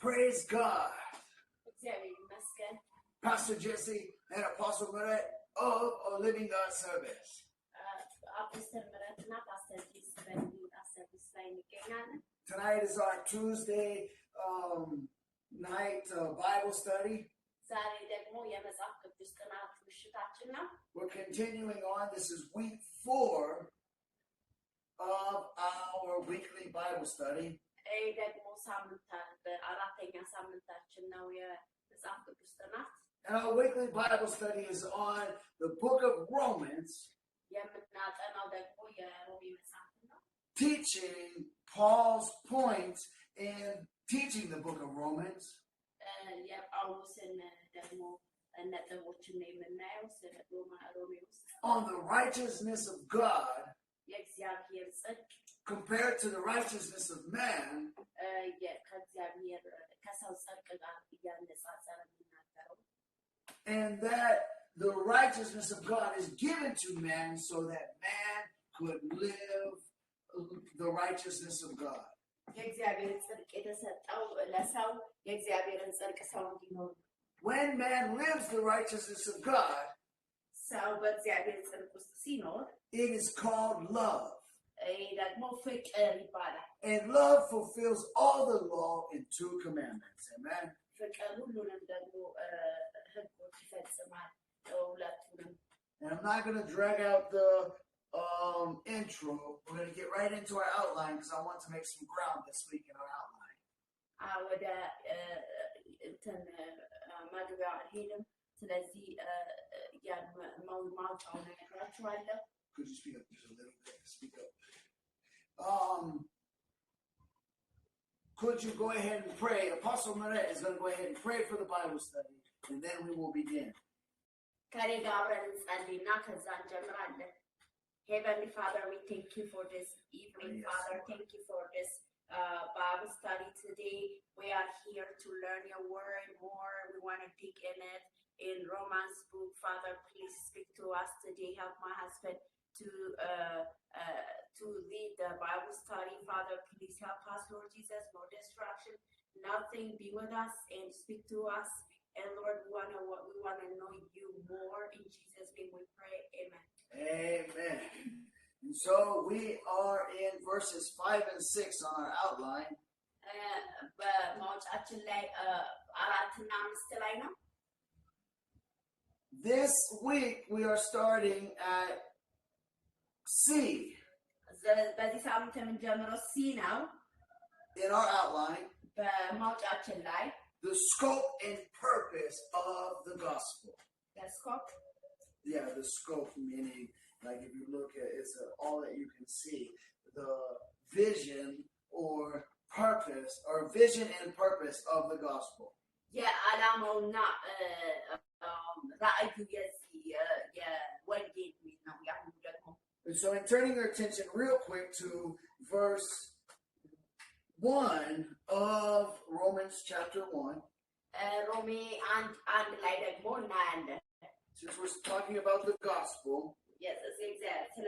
Praise God. Pastor Jesse and Apostle Meret of a Living God Service. Tonight is our Tuesday night Bible study. We're continuing on. This is week 4 of our weekly Bible study. And our weekly Bible study is on the book of Romans, teaching Paul's points in teaching the book of Romans. On the righteousness of God compared to the righteousness of man, and that the righteousness of God is given to man so that man could live the righteousness of God. When man lives the righteousness of God, it is called love. And love fulfills all the law in 2 commandments. Amen. And I'm not going to drag out the intro. We're going to get right into our outline because I want to make some ground this week in our outline. Could you speak up just a little bit? Speak up. Could you go ahead and pray? Apostle Meret is going to go ahead and pray for the Bible study, and then we will begin. Heavenly Father, we thank you for this evening, Father. Thank you for this Bible study today. We are here to learn your word more. We want to dig in it. In Romans book, Father, please speak to us today. Help my husband to lead the Bible study. Father, please help us, Lord Jesus. No distraction, nothing. Be with us and speak to us. And Lord, we want to know you more. In Jesus' name we pray. Amen. Amen. And so we are in verses 5 and 6 on our outline. This week we are starting at C. In our outline, the scope and purpose of the gospel. The scope? Yeah, the scope meaning, like if you look at it's all that you can see. The vision or purpose, or vision and purpose of the gospel. Yeah, and so in turning your attention real quick to verse 1 of Romans chapter 1. Since we're talking about the gospel. Yes, exactly.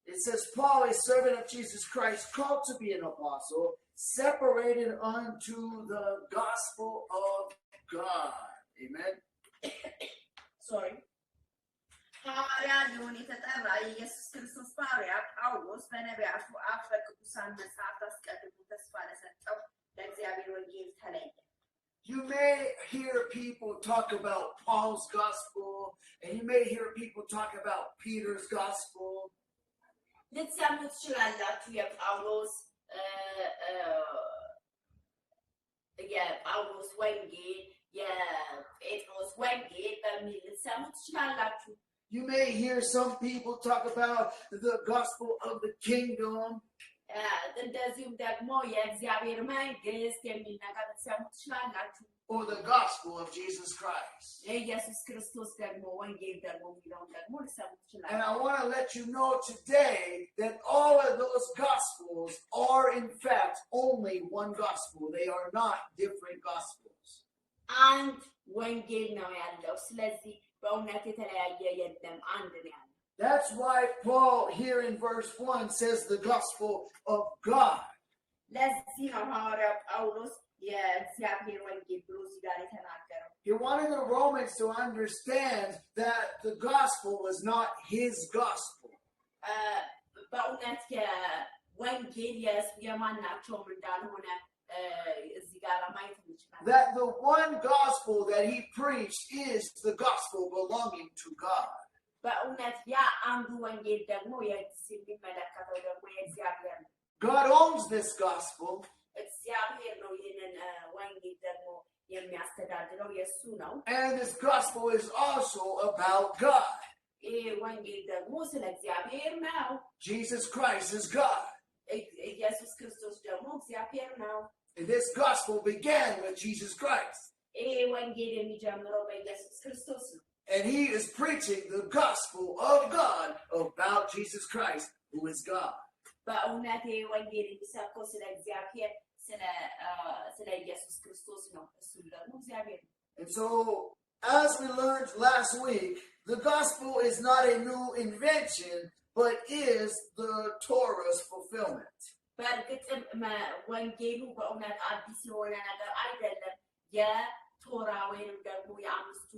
It says, Paul, a servant of Jesus Christ, called to be an apostle, separated unto the gospel of God. Amen. Sorry. You may hear people talk about Paul's gospel, and you may hear people talk about Peter's gospel. Paulus Wengate, it was Wengate, you may hear some people talk about the gospel of the kingdom. Or the gospel of Jesus Christ. And I want to let you know today that all of those gospels are in fact only one gospel. They are not different gospels. And when that's why Paul here in verse 1 says the gospel of God. ለዚህ ነው ሐዋርያው ጳውሎስ የእግዚአብሔር ወንጌል ብሎ እዚህ ጋር የተናገረው። He wanted the Romans to understand that the gospel was not his gospel. በእውነት የወንጌል የማናቸውም እንዳልሆነ እዚህ ጋር ማየት እንችላለን። That the one gospel that he preached is the gospel belonging to God. በእውነት ያ አንዱ ወንጌል ደግሞ የሚመለከተው ደግሞ የእግዚአብሔር ነው። God owns this gospel. እግዚአብሔር ነው ይህንን ወንጌል ደግሞ የሚያስተዳድረው የእሱ ነው። And this gospel is also about God. ይህ ወንጌል ደግሞ ስለ እግዚአብሔር ነው። Jesus Christ is God. ኢየሱስ ክርስቶስ ደግሞ እግዚአብሔር ነው። And this gospel began with Jesus Christ. ይህ ወንጌል የሚጀምረው በኢየሱስ ክርስቶስ ነው። And he is preaching the gospel of God about Jesus Christ, who is God. በእውነት ይህ ወንጌል የሚሰብከው ስለ እግዚአብሔር ስለ ኢየሱስ ክርስቶስ ነው። እሱ ደግሞ እግዚአብሔር ነው። And so, as we learned last week, the gospel is not a new invention, but is the Torah's fulfillment. በእርግጥም ወንጌሉ በእውነት አዲስ የሆነ ነገር አይደለም። የቶራ ወይንም ደግሞ የአምስቱ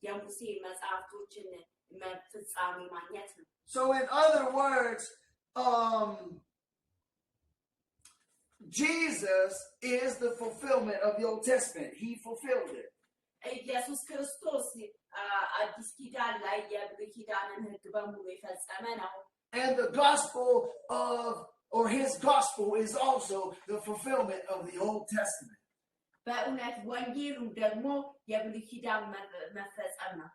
የሙሴ መጽሐፍቶችን ፍጻሜ ማግኘት ነው። So in other words, Jesus is the fulfillment of the Old Testament. He fulfilled it. ኢየሱስ ክርስቶስ አዲስ ኪዳን ላይ የብሉይ ኪዳንን ሕግ በሙሉ የፈጸመ ነው። And the gospel or his gospel is also the fulfillment of the Old Testament. በእውነት ወንጌሉ ደግሞ የብሉይ ኪዳን መፈጸም ነው።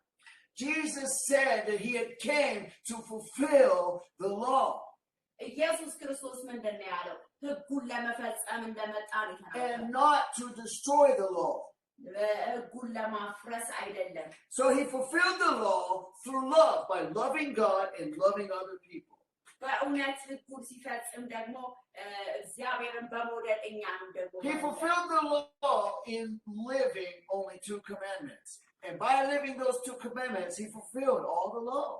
Jesus said that he had came to fulfill the law. ኢየሱስ ክርስቶስ ምንድን ነው ያለው? ሕጉን ለመፈጸም እንደመጣ ነው የተናገረው። And not to destroy the law. ሕጉን ለማፍረስ አይደለም። So he fulfilled the law through love, by loving God and loving other people. በእውነት ሕጉን ሲፈጽም ደግሞ እግዚአብሔርን በመውደድ እኛንም ደግሞ He fulfilled the law in living only 2 commandments. And by living those 2 commandments, he fulfilled all the law.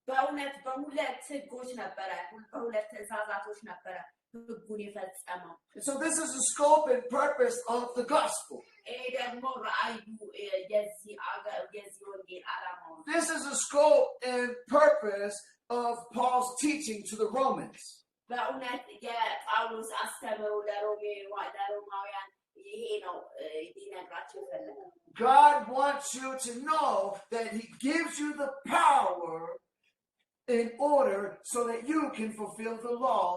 በእውነት በሁለት ሕጎች ነበረ፣ በሁለት ትእዛዛቶች ነበረ ሕጉን የፈጸመው። And so this is the scope and purpose of the gospel. ይሄ ደግሞ ራእዩ የዚህ ወንጌል ዓላማው ነው። This is the scope and purpose of Paul's teaching to the Romans. በእውነት የጳውሎስ አስተምሮ ለሮማውያን ይሄ ነው ሊነግራቸው የፈለገው። God wants you to know that he gives you the power in order so that you can fulfill the law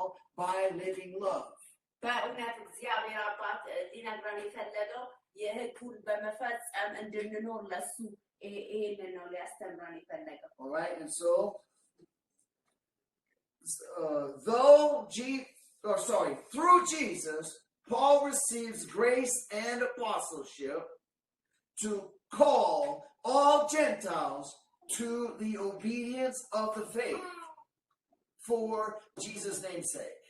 by living love. በእውነት እግዚአብሔር አባት ሊነግረን የፈለገው የሕጉን በመፈጸም እንድንኖር ለሱ ይሄንን ነው ሊያስተምረን የፈለገው። All right, and so through Jesus, Paul receives grace and apostleship to call all Gentiles to the obedience of the faith for Jesus' name's sake.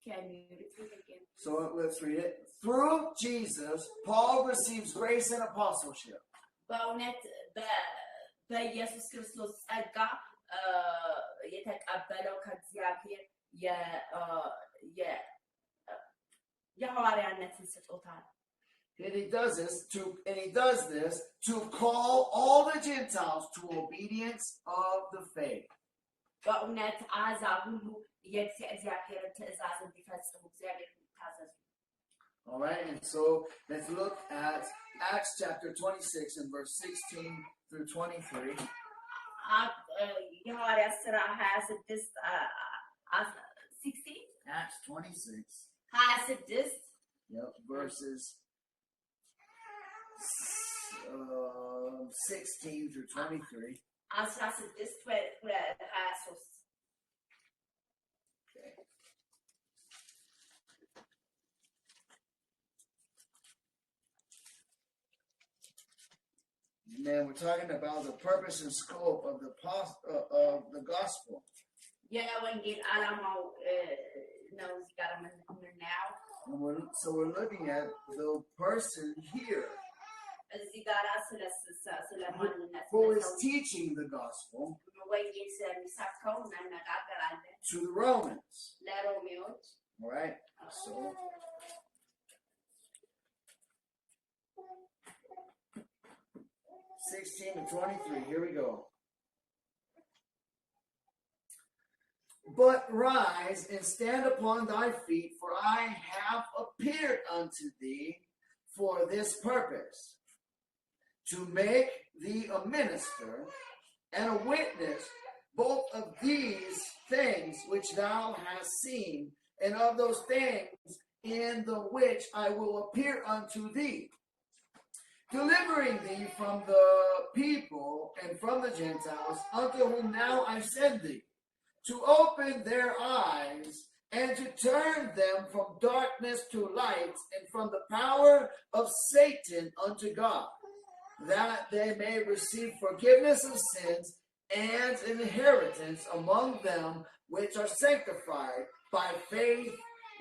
Can you repeat again? So let's read it. Through Jesus, Paul receives grace and apostleship. በእውነት በኢየሱስ ክርስቶስ ጸጋ የተቀበለው ከእግዚአብሔር የሐዋርያነትን ስጦታ ነው። And he does this to call all the Gentiles to obedience of the faith. በእውነት አሕዛብ ሁሉ የእግዚአብሔርን ትእዛዝ እንዲፈጽሙ እግዚአብሔር እንዲታዘዙ። All right, and so let's look at Acts chapter 26 and verse 16 through 23. የሐዋርያት ሥራ 26 16 Acts 26. 26 Yep, verses 16 through 23. 16 23. Okay. Man, we're talking about the purpose and scope of the gospel. የወንጌል ዓላማው ነው እዚህ ጋር የምናየው። So we're looking at the person here እዚህ ጋር ስለ ማንነት who is teaching the gospel ወንጌል ስለሚሰብከው እንነጋገራለን። to the Romans. ለሮሜዎች All right. So 16 to 23. Here we go. But rise and stand upon thy feet, for I have appeared unto thee for this purpose, to make thee a minister and a witness both of these things which thou hast seen, and of those things in the which I will appear unto thee, delivering thee from the people and from the Gentiles, unto whom now I send thee, to open their eyes and to turn them from darkness to light, and from the power of Satan unto God, that they may receive forgiveness of sins and inheritance among them which are sanctified by faith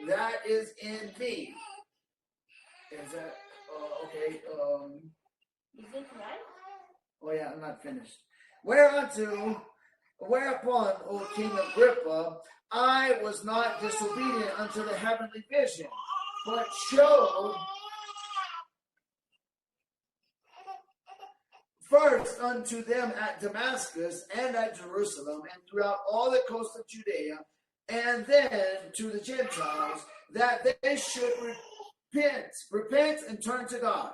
that is in me. Is that okay? Is it right? Oh yeah, I'm not finished. Whereupon, O King Agrippa, I was not disobedient unto the heavenly vision, but showed first unto them at Damascus and at Jerusalem and throughout all the coast of Judea, and then to the Gentiles, that they should repent and turn to God,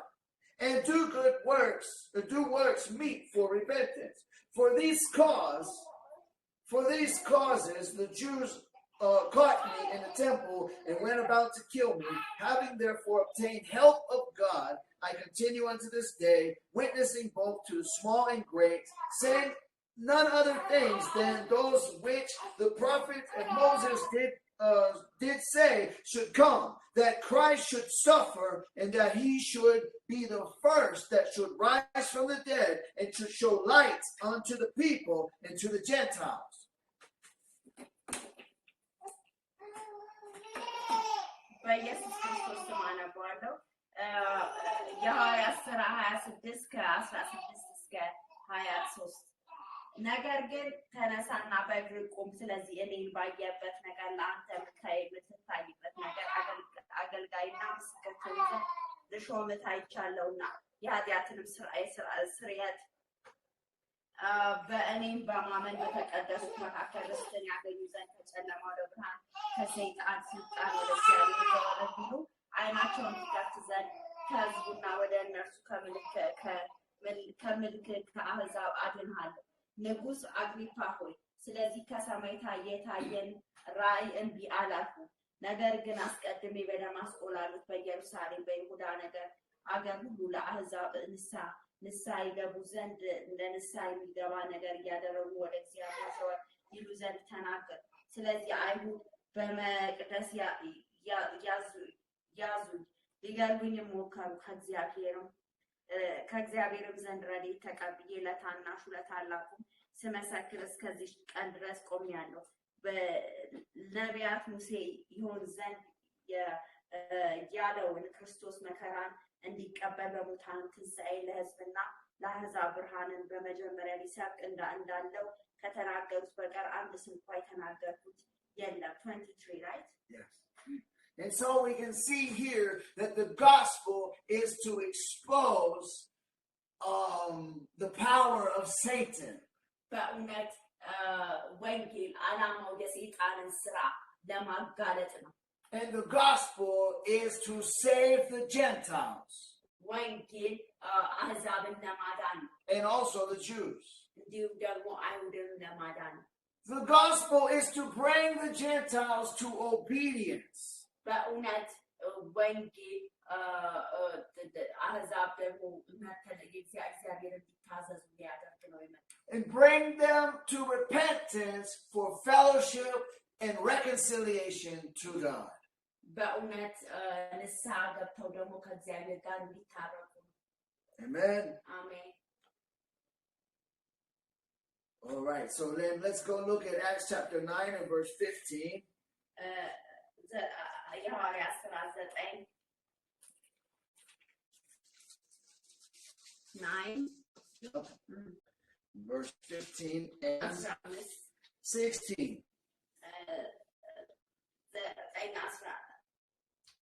and do good works, do works meet for repentance. For these causes the Jews caught me in the temple and went about to kill me. Having therefore obtained help of God, I continue unto this day, witnessing both to the small and great, saying none other things than those which the prophets and Moses did say should come, that Christ should suffer, and that he should be the first that should rise from the dead, and to show light unto the people and to the Gentiles. በኢየሱስ ክርስቶስ ስም አነባለሁ። የሐዋርያት ሥራ 26 ከ16 እስከ 23 ነገር ግን ተነሳና በእግር ቁም፣ ስለዚህ እኔን ባየበት ነገር ለአንተ የምትታይበት ነገር አገልጋይና ምስክር ትሆን ዘንድ ልሾምህ አይቻለሁና የኃጢአትንም ስርየት በእኔም በማመን በተቀደሱት መካከል ርስትን ያገኙ ዘንድ ከጨለማ ወደ ብርሃን ከሰይጣን ስልጣን ወደ እግዚአብሔር ዘወር ቢሉ ዓይናቸውን ትከፍት ዘንድ ከሕዝቡና ወደ እነርሱ ከምልክት ከአሕዛብ አድንሃለሁ። ንጉሥ አግሪፓ ሆይ፣ ስለዚህ ከሰማይ የታየን ራእይ እንቢ አላልኩም። ነገር ግን አስቀድሜ በደማስቆ ላሉት በኢየሩሳሌም በይሁዳ አገር ሁሉ ለአሕዛብ ንስሐ ይገቡ ዘንድ እንደ ንስሐ የሚገባ ነገር እያደረጉ ወደ እግዚአብሔር ዘወር ይሉ ዘንድ ተናገር። ስለዚህ አይሁድ በመቅደስ ያዙኝ፣ ሊገድሉኝም ሞከሩ። ከእግዚአብሔርም ዘንድ ረድኤት ተቀብዬ ለታናሹ ለታላቁም ስመሰክር እስከዚህ ቀን ድረስ ቆሜአለሁ። በነቢያት ሙሴ ይሆን ዘንድ ያለውን ክርስቶስ መከራን እንዲቀበል በሙታን ትንሣኤ ለሕዝብና ለአሕዛብ ብርሃንን በመጀመሪያ ሊሰብክ እንዳለው ከተናገሩት በቀር አንድ ስንኳ የተናገርኩት የለም። 23 right? Yes. And so we can see here that the gospel is to expose the power of Satan. በእውነት ወንጌል ዓላማው የሰይጣንን ስራ ለማጋለጥ ነው። And the gospel is to save the Gentiles. ወንጌል አሕዛብን ለማዳን ነው። And also the Jews. እንዲሁም ደግሞ አይሁድን ለማዳን ነው። The gospel is to bring the Gentiles to obedience. በእውነት ወንጌል አሕዛብ ደግሞ እግዚአብሔር እንዲታዘዙ ሊያደርግ ነው የመጣው። And bring them to repentance for fellowship and reconciliation to God. በእውነት ንስሐ ገብተው ደግሞ ከእግዚአብሔር ጋር እንዲታረቁ ነው። Amen. አሜን። All right, so then let's go look at Acts chapter 9 and verse 15. የሐዋርያት ሥራ 9 verse 15 and 16.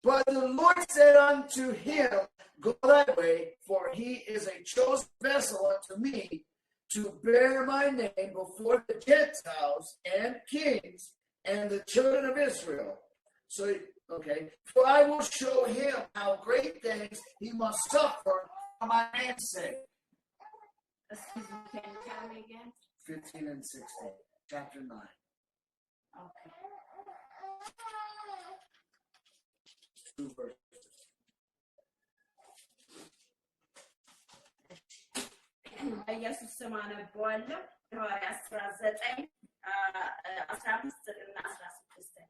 But the Lord said unto him, Go thy way, for he is a chosen vessel unto me to bear my name before the Gentiles and kings and the children of Israel. So, okay, for I will show him how great things he must suffer for my name's sake. Excuse me, can you tell me again? 15 and 16, chapter 9. Okay. 2 verses. በኢየሱስ ስም አነበዋለሁ። ሐዋርያት 19 15 እና 16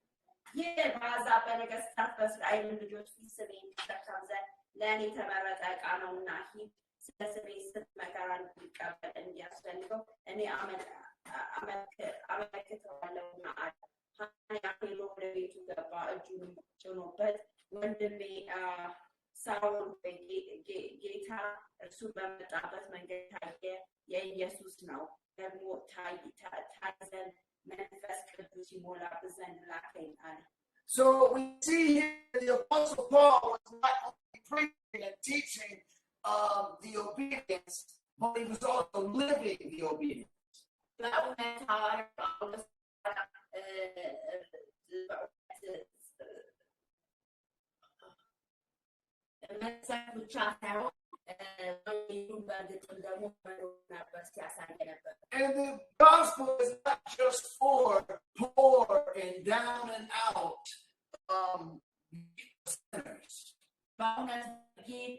ይህ በአሕዛብ በነገሥታት በእስራኤል ልጆች ፊት ስሜ የሚሸከም ዘንድ ለእኔ የተመረጠ ዕቃ ነውና ይህ ስለ ስሜ ስንት መከራ እንዲቀበል እንዲያስፈልገው እኔ አመለክተዋለሁና አለ። ሐናንያ ሄዶ ወደ ቤቱ ገባ፣ እጁን ጭኖበት ወንድሜ ሳውል ጌታ እርሱ በመጣበት መንገድ ታየ፣ የኢየሱስ ነው። ደግሞ ታይ ዘንድ መንፈስ ቅዱስ ይሞላብህ ዘንድ ላከኝ አለ። So we see here the Apostle Paul was not only preaching and teaching the obedience, but he was also living the obedience. በእውነት ሐዋርያው ጳውሎስ መሰት ብቻ ሳይሆን ወንጌሉን በግጥም ደግሞ መኖር ነበር ሲያሳይ ነበር። And the gospel is not just for poor and down and out sinners. በእውነት ይህ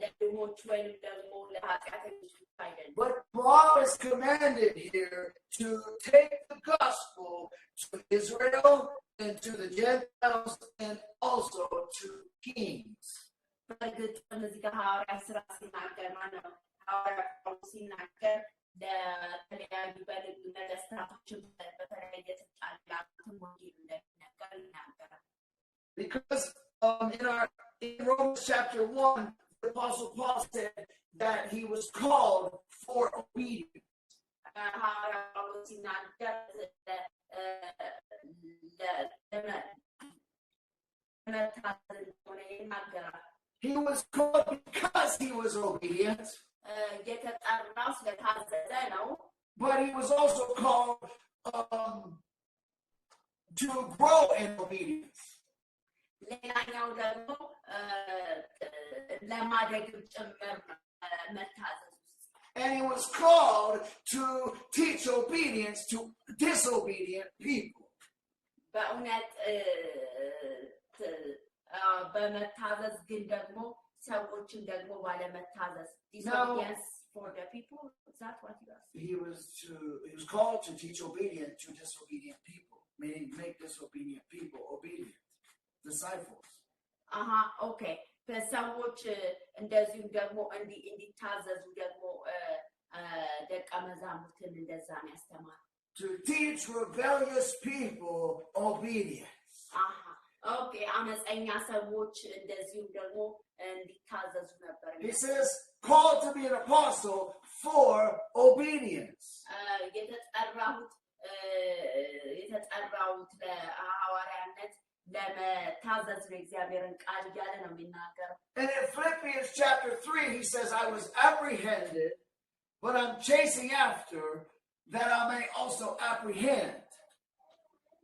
ለድሆች ወይም ደግሞ ለኃጢአተኞች ብቻ አይደለም። But Paul is commanded here to take the gospel to Israel and to the Gentiles and also to kings. በእርግጥ እዚህ ጋር ሐዋርያት ሥራ ሲናገር ማነው ሐዋርያው ጳውሎስ ሲናገር ለተለያዩ ነገሥታቶችም በተለያየ ስልጣን ላሉትም ወንጌል እንደሚነገር ይናገራል። Because in Romans chapter 1, the Apostle Paul said that he was called for obedience. ሐዋርያው ጳውሎስ ሲናገር ለመታዘዝ እንደሆነ ይናገራል። He was called because he was obedient, የተጠራው ስለታዘዘ ነው። but he was also called to grow in obedience. ሌላኛው ደግሞ ለማደግም ጭምር መታዘዝ ውስጥ And he was called to teach obedience to disobedient people. በእውነት በመታዘዝ ግን ደግሞ ሰዎችን ደግሞ ባለመታዘዝ disobedience for the people. Is that what you asked? He was called to teach obedience to disobedient people, meaning make disobedient people obedient. Disciples. Okay. በሰዎች እንደዚሁም ደግሞ እንዲታዘዙ ደግሞ ደቀ መዛሙርትን እንደዛ ነው ያስተማረው። To teach rebellious people obedience. Okay, አመፀኛ ሰዎች እንደዚሁም ደግሞ እንዲታዘዙ ነበር። He says, called to be an apostle for obedience. የተጠራሁት ለሐዋርያነት ለመታዘዝ ነው እግዚአብሔርን ቃል እያለ ነው የሚናገረው። And in Philippians chapter 3, he says, I was apprehended, but I'm chasing after that I may also apprehend.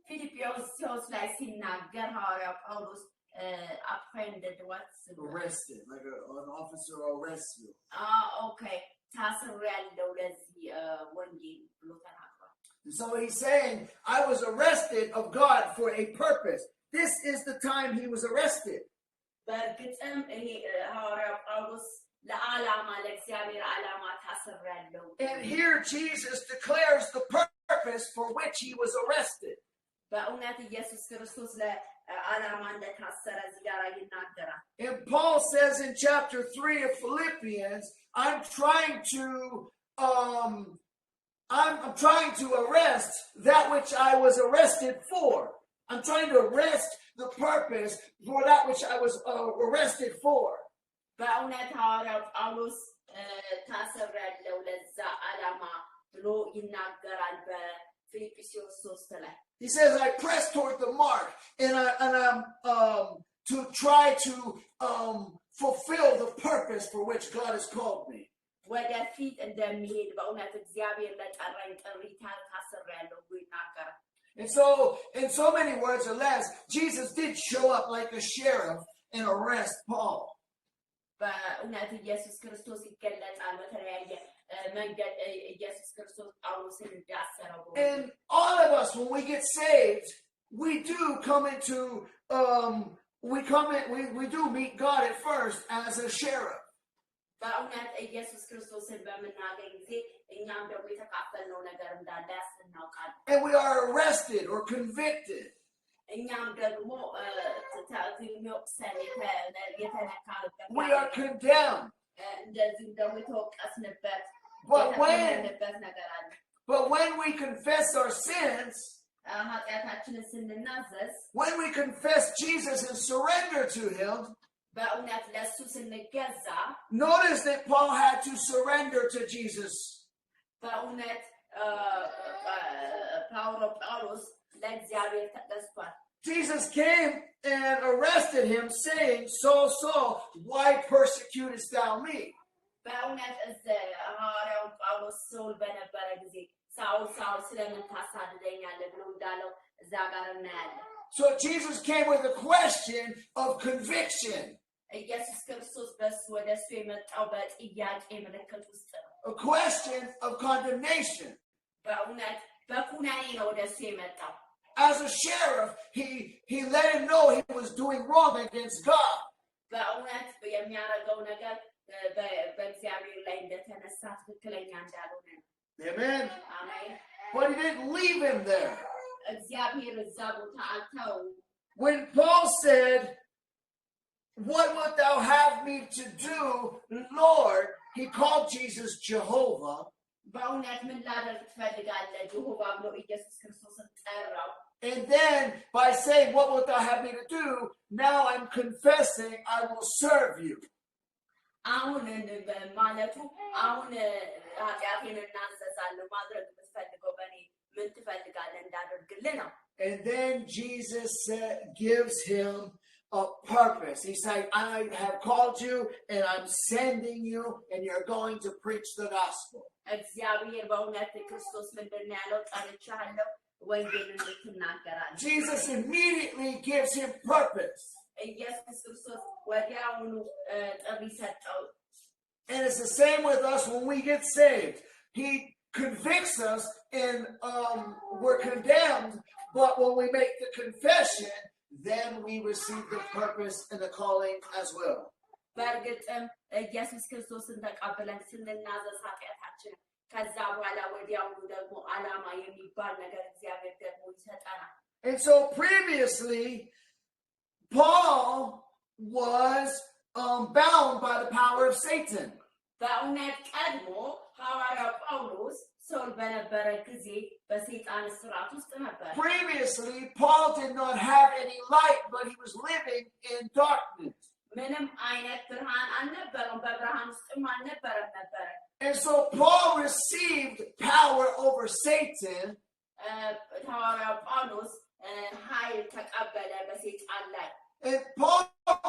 ፊልጵስዩስ ላይ ሲናገር ሐዋርያው ጳውሎስ apprehended arrested, like an officer arrests you. Okay, ታስሬያለሁ ለዚህ ወንጌል ብሎ ተናግሯል። So he's saying, I was arrested of God for a purpose. This is the time he was arrested. በእርግጥም ይሄ ሐዋርያው ጳውሎስ ለዓላማ ለእግዚአብሔር ዓላማ ታስሬያለሁ። And here Jesus declares the purpose for which he was arrested. በእውነት ኢየሱስ ክርስቶስ ለዓላማ እንደታሰረ እዚህ ጋር ይናገራል። And Paul says in chapter 3 of Philippians, I'm trying to arrest that which I was arrested for. I'm trying to arrest the purpose for that which I was arrested for. በእውነት ሐዋርያው ጳውሎስ ታስሬያለሁ ለዛ ዓላማ ብሎ ይናገራል በፊልጵስዩስ 3 ላይ። He says, I press toward the mark, and I'm to try to fulfill the purpose for which God has called me. ወደፊት እንደሚሄድ በእውነት እግዚአብሔር ለጠራኝ ጥሪ ታስሬያለሁ ብሎ ይናገራል። And so, in so many words or less, Jesus did show up like a sheriff and arrest Paul. በእውነት ኢየሱስ ክርስቶስ ይገለጣል በተለያየ መንገድ ኢየሱስ ክርስቶስ ጳውሎስን እንዳሰረው። And all of us, when we get saved, we do come into we do meet God at first as a sheriff. በእውነት ኢየሱስ ክርስቶስን በምናገኝ ጊዜ እኛም ደግሞ የተካፈልነው ነገር እንዳለ እናውቃለን። And we are arrested or convicted. እኛም ደግሞ we are condemned. እንደዚህም ደግሞ የተወቀስንበት ነገር አለ። But when we confess our sins, ኃጢአታችንን ስንናዘዝ, when we confess Jesus and surrender to him, በእውነት ለእሱ ስንገዛ, notice that Paul had to surrender to Jesus. በእውነት ጳውሎስ ለእግዚአብሔር ተገዝቷል። Jesus came and arrested him, saying, Saul, Saul, why persecutest thou me? በእውነት ሐዋርያው ጳውሎስ ሳውል በነበረ ጊዜ ሳውል ሳውል ስለምን ታሳድደኛለህ ብሎ እንዳለው እዛ ጋር እናያለን። So Jesus came with a question of conviction. ኢየሱስ ክርስቶስ በሱ ወደሱ የመጣው በጥያቄ ምልክት ውስጥ ነው። A question of condemnation. በእውነት በኩናኔ ነው ወደሱ የመጣው። As a sheriff, he let him know he was doing wrong against God. በእውነት የሚያደርገው ነገር በእግዚአብሔር ላይ እንደተነሳ ትክክለኛ እንዳልሆነ ነው። Amen. Amen. But he didn't leave him there. እግዚአብሔር እዛ ቦታ አልተወውም። When Paul said, what wilt thou have me to do, Lord? He called Jesus Jehovah. በእውነት ምን ላደርግ ትፈልጋለህ ጀሆቫ ብሎ ኢየሱስ ክርስቶስን ጠራው። And then by saying, what wilt thou have me to do? Now I'm confessing I will serve you. አሁን ማለቱ አሁን ኃጢአቴን እናዘዛለሁ ማድረግ የምትፈልገው በእኔ ምን ትፈልጋለህ እንዳደርግልህ ነው። And then Jesus gives him a purpose. He's like, I have called you and I'm sending you and you're going to preach the gospel. እግዚአብሔር በእውነት ክርስቶስ ምንድን ነው ያለው? ጠርቼሃለሁ ወንጌልን ልትናገራለህ። Jesus immediately gives him purpose. ኢየሱስ ክርስቶስ ወዲያውኑ ጥሪ ሰጠው። And it's the same with us when we get saved. He convicts us and we're condemned, but when we make the confession, then we receive the purpose and the calling as well. በእርግጥም ኢየሱስ ክርስቶስን ተቀብለን ስንናዘዝ ኃጢአታችን ከዛ በኋላ ወዲያውኑ ደግሞ ዓላማ የሚባል ነገር እግዚአብሔር ደግሞ ይሰጠናል። And so previously, Paul was bound by the power of Satan. በእውነት ቀድሞ ሐዋርያው ጳውሎስ ሳውል በነበረ ጊዜ በሰይጣን እስራት ውስጥ ነበር። Previously, Paul did not have any light, but he was living in darkness. ምንም አይነት ብርሃን አልነበረም፣ በብርሃን ውስጥም አልነበረም ነበር። And so Paul received power over Satan. ሐዋርያው ጳውሎስ ኃይል ተቀበለ በሰይጣን ላይ። And Paul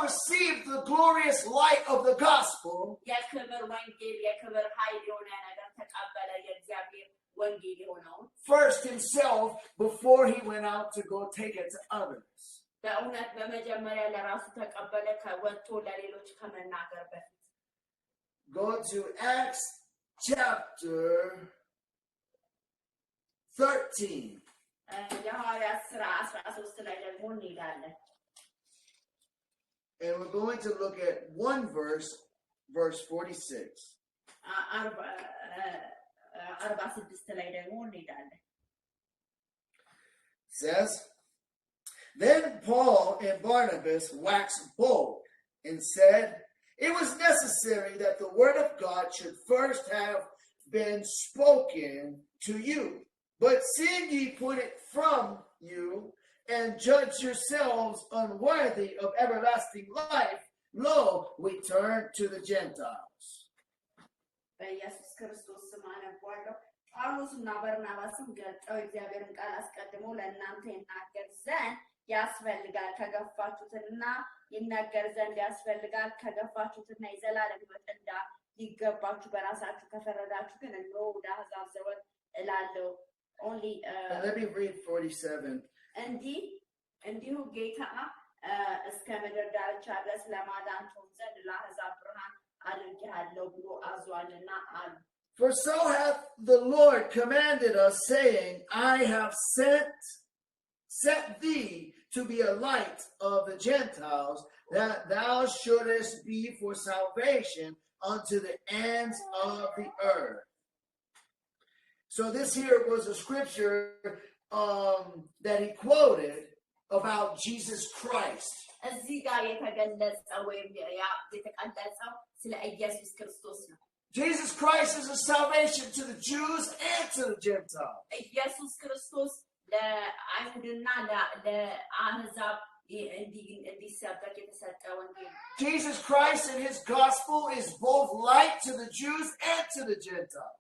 received the glorious light of the gospel. የክብር ወንጌል የክብር ኃይል የሆነ ነገር ተቀበለ የእግዚአብሔር ወንጌል የሆነው first himself before he went out to go take it to others. በእውነት በመጀመሪያ ለራሱ ተቀበለ ከወጥቶ ለሌሎች ከመናገር በፊት። Go to Acts chapter 13. የሐዋርያት ሥራ 13 ላይ ደግሞ እንሄዳለን። And we're going to look at one verse 46. 46 ላይ ደግሞ እንሄዳለን። Says, then Paul and Barnabas waxed bold and said, it was necessary that the word of God should first have been spoken to you. But seeing ye put it from you, and judge yourselves unworthy of everlasting life, lo, we turn to the Gentiles. በኢየሱስ ክርስቶስ ስም አነባለሁ። ጳውሎስና በርናባስም ገልጠው እግዚአብሔርን ቃል አስቀድሞ ለእናንተ ይናገር ዘንድ ያስፈልጋል ከገፋችሁትና ይናገር ዘንድ ያስፈልጋል ከገፋችሁትና የዘላለም ሕይወት ሊገባችሁ በራሳችሁ ከፈረዳችሁ ግን እነሆ ወደ አሕዛብ ዘወር እላለሁ only let me read 47 እንዲሁ ጌታ እስከ ምድር ዳርቻ ድረስ ለማዳን ትሆን ዘንድ ለአሕዛብ ብርሃን አድርጌሃለሁ ብሎ አዟልና አሉ For so hath the Lord commanded us, saying, I have set thee to be a light of the Gentiles, that thou shouldest be for salvation unto the ends of the earth. So this here was a scripture that he quoted about Jesus Christ. Jesus Christ is a salvation to the Jews and to the Gentiles. Jesus Christ and his gospel is both light to the Jews and to the Gentiles.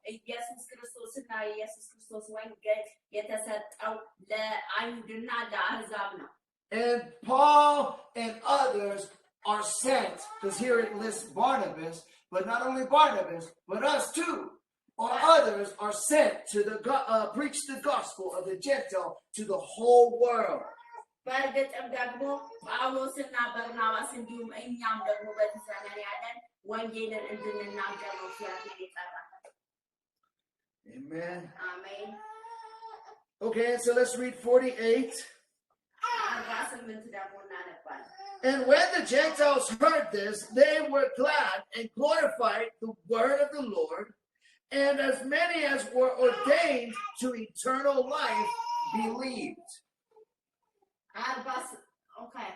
And Paul and others are sent, because here it lists Barnabas, but not only Barnabas, but us too, or others are sent to preach the gospel of the Gentile to the whole world. Amen. Amen. Okay, so let's read 48. And when the Gentiles heard this, they were glad and glorified the word of the Lord, and as many as were ordained to eternal life believed. Okay,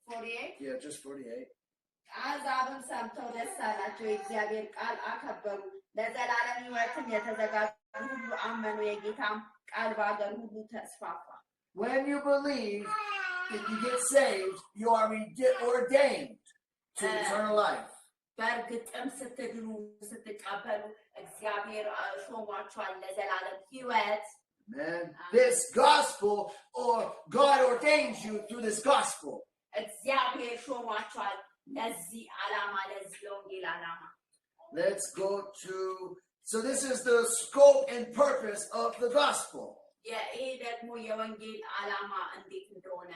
48? Yeah, just 48. አሕዛብም ሰምተው ደስ አላቸው የእግዚአብሔር ቃል አከበሩ ለዘላለም ሕይወትም የተዘጋጁ ሁሉ አመኑ የጌታም ቃል በአገር ሁሉ ተስፋፋ When you believe that you get saved, you are ordained to eternal life. በእርግጥም ስትድኑ ስትቀበሉ እግዚአብሔር ሾሟችኋል ለዘላለም ሕይወት Amen. This gospel, or God ordains you through this gospel. እግዚአብሔር ሾሟችኋል ለዚህ ዓላማ ለዚህ ወንጌል ዓላማ Let's go to, so this is the scope and purpose of the gospel. ይሄ ደግሞ የወንጌል ዓላማ እንዴት እንደሆነ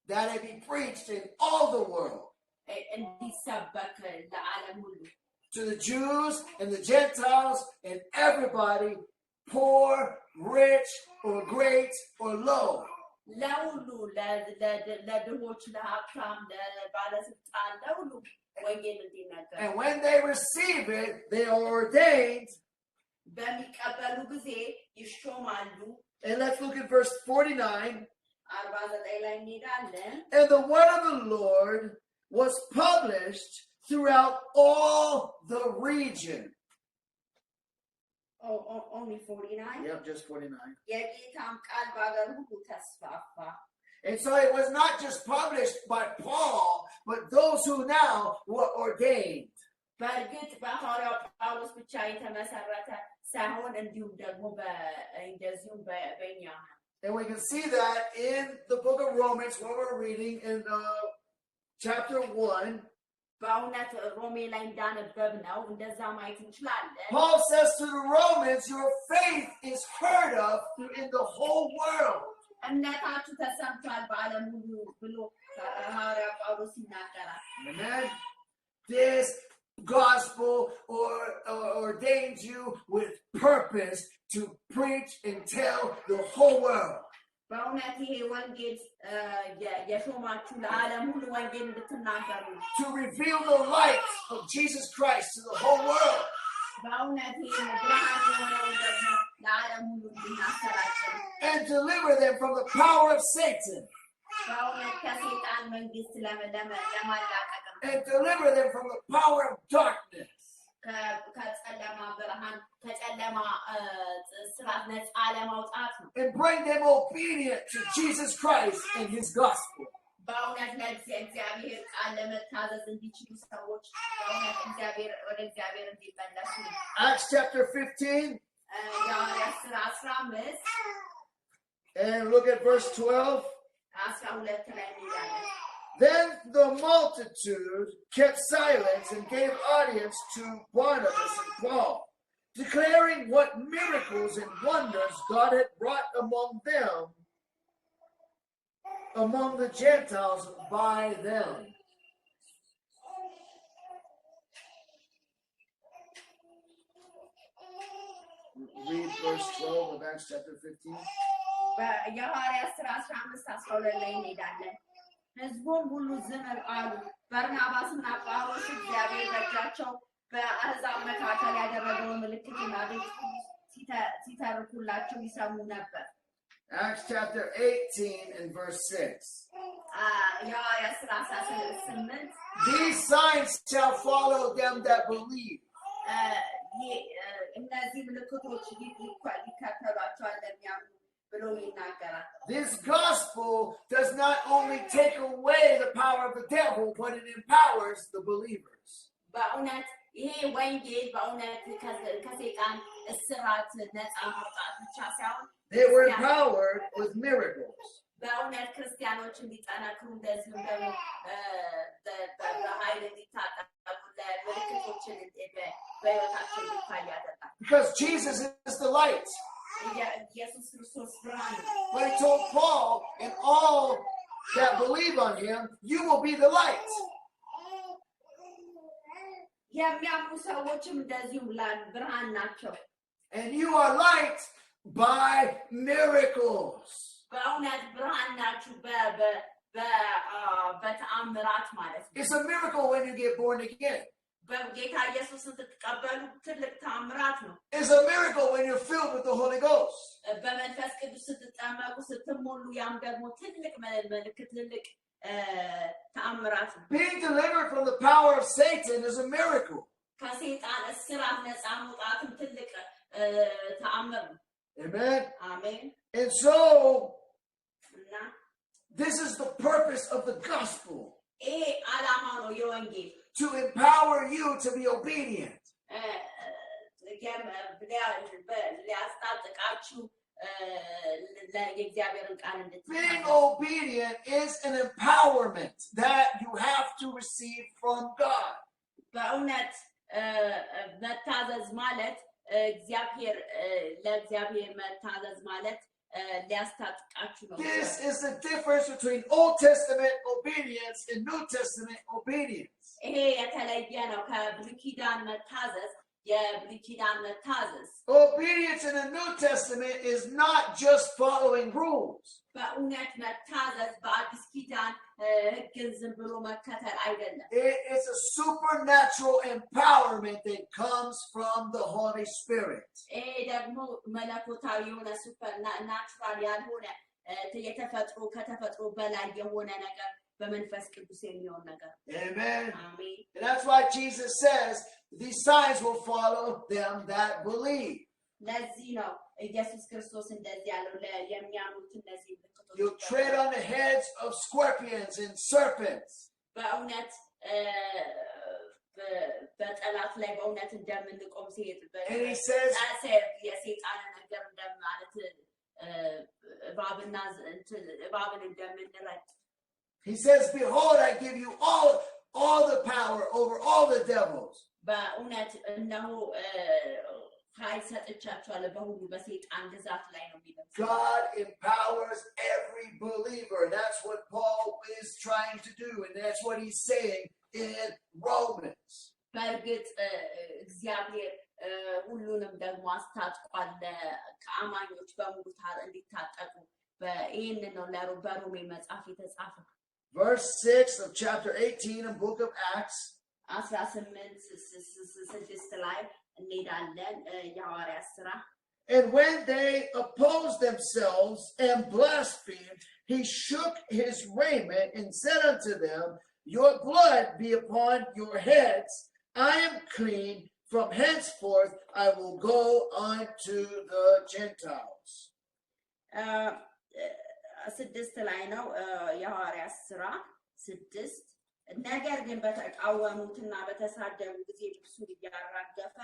That it be preached in all the world. እንዲሰበክ ለዓለም ሁሉ To the Jews and the Gentiles and everybody, poor, rich, or great, or low. ለሁሉ ለድሆች ለሀብታም ለባለስልጣን ለሁሉ ወንጌል እንዲነገር And when they receive it, they are ordained. በሚቀበሉ ጊዜ ይሾማሉ And let's look at verse 49. 49 ላይ እንሄዳለን And the word of the Lord was published throughout all the region. Only 49? Yep, just 49. የጌታም ቃል በአገር ሁሉ ተስፋፋ And so it was not just published by Paul, but those who now were ordained. በእርግጥ በሐዋርያው ጳውሎስ ብቻ የተመሰረተ ሳይሆን እንዲሁም ደግሞ እንደዚሁም በእኛ And we can see that in the book of Romans, what we're reading in chapter 1. በእውነት ሮሜ ላይ እንዳነበብነው እንደዛ ማየት እንችላለን Paul says to the Romans, your faith is heard of in the whole world. እምነታችሁ ተሰምቷል በዓለም ሁሉ ብሎ ሐዋርያው ጳውሎስ ይናገራል Amen. This gospel ordains you with purpose to preach and tell the whole world. በእውነት ይሄ ወንጌል የሾማችሁ ለዓለም ሁሉ ወንጌል እንድትናገሩ To reveal the light of Jesus Christ to the whole world. በእውነት ይሄ ብርሃን የሆነውን ደግሞ ለዓለም ሁሉ እንድናሰራጭ And deliver them from the power of Satan. በእውነት ከሰይጣን መንግስት ለማላቀቅ And deliver them from the power of darkness. ከጨለማ ብርሃን ከጨለማ ስራት ነፃ ለማውጣት ነው And bring them obedient to Jesus Christ and his gospel. በእውነት ለእግዚአብሔር ቃል ለመታዘዝ እንዲችሉ ሰዎች በእውነት ወደ እግዚአብሔር እንዲመለሱ Acts chapter 15. የሐዋርያት ሥራ 15 And look at verse 12. Then the multitude kept silence and gave audience to Barnabas and Paul, declaring what miracles and wonders God had brought among them, among the Gentiles by them. Read verse 12 of Acts chapter 15. ህዝቡም ሁሉ ዝም አሉ። በርናባስና ጳውሎስ እግዚአብሔር በእጃቸው በአሕዛብ መካከል ያደረገውን ምልክትና ድንቅ ሲተርኩላቸው ይሰሙ ነበር። Acts chapter 18 and verse 6. These signs shall follow them that believe. This gospel does not only take away the power of the devil, but it empowers the believers. They were empowered with miracles. Because Jesus is the light. But he told Paul and all that believe on him, you will be the light. And you are light by miracles. It's a miracle when you get born again. It's a miracle when you're filled with the Holy Ghost. Being delivered from the power of Satan is a miracle. Amen. And so, this is the purpose of the gospel. To empower you to be obedient. Being obedient is an empowerment that you have to receive from God. This is the difference between Old Testament obedience and New Testament obedience. Obedience in the New Testament is not just following rules. It is a supernatural empowerment that comes from the Holy Spirit. Amen. And that's why Jesus says these signs will follow them that believe. You'll tread on the heads of scorpions and serpents. And he says, he says, behold, I give you all the power over all the devils. God empowers every believer. That's what Paul is trying to do, and that's what he's saying in Romans. Verse 6 of chapter 18 of book of Acts. And when they opposed themselves and blasphemed, he shook his raiment and said unto them, your blood be upon your heads. I am clean. From henceforth I will go unto the Gentiles. 6 ላይ ነው የሐዋርያት ሥራ 6 ነገር ግን በተቃወሙትና በተሳደቡ ጊዜ ልብሱን እያራገፈ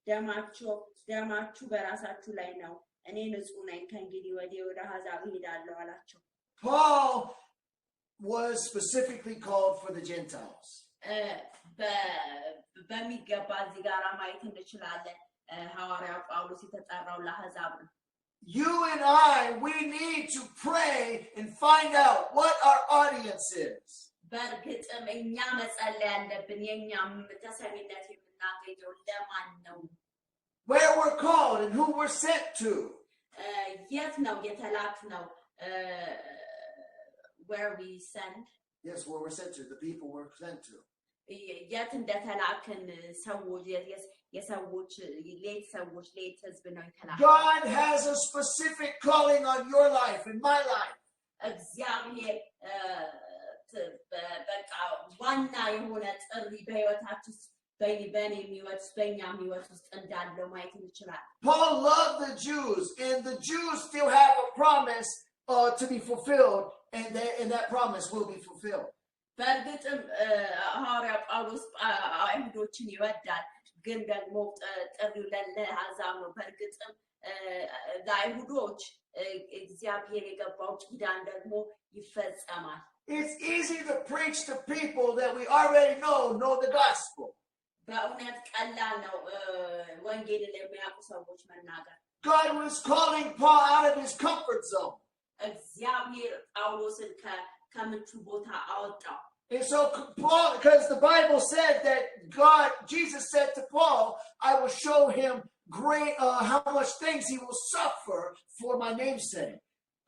ደማችሁ በራሳችሁ ላይ ነው፣ እኔ ንጹሕ ነኝ፣ ከእንግዲህ ወዲህ ወደ አሕዛብ እሄዳለሁ አላቸው። Paul was specifically called for the Gentiles. በሚገባ እዚህ ጋር ማየት እንችላለን ሐዋርያው ጳውሎስ የተጠራው ለአሕዛብ ነው You and I, we need to pray and find out what our audience is. በእርግጥም እኛ መጸለይ ያለብን የኛም ተሰሚነት የምናገኘው ለማን ነው Where we're called and who we're sent to. የት ነው የተላክ ነው where we send Yes, where we're sent to, the people we're sent to. የት እንደተላክን ሰዎች የሰዎች ሌት ሰዎች ሌት ህዝብ ነው የተላከ God has a specific calling on your life and my life. እግዚአብሔር በቃ ዋና የሆነ ጥሪ በህይወታችን በእኔም ህይወት በእኛም ህይወት ውስጥ እንዳለው ማየት እንችላለን Paul loved the Jews, and the Jews still have a promise to be fulfilled, and that promise will be fulfilled. በእርግጥም ሐዋርያው ጳውሎስ አይሁዶችን ይወዳል ግን ደግሞ ጥሪው ለአሕዛብ ነው በእርግጥም ለአይሁዶች እግዚአብሔር የገባው ኪዳን ደግሞ ይፈጸማል It's easy to preach to people that we already know the gospel. በእውነት ቀላል ነው ወንጌልን ለሚያውቁ ሰዎች መናገር God was calling Paul out of his comfort zone. እግዚአብሔር ጳውሎስን ከምቹ ቦታ አወጣው And so Paul, because the Bible said that Jesus said to Paul, I will show him great how much things he will suffer for my name's sake.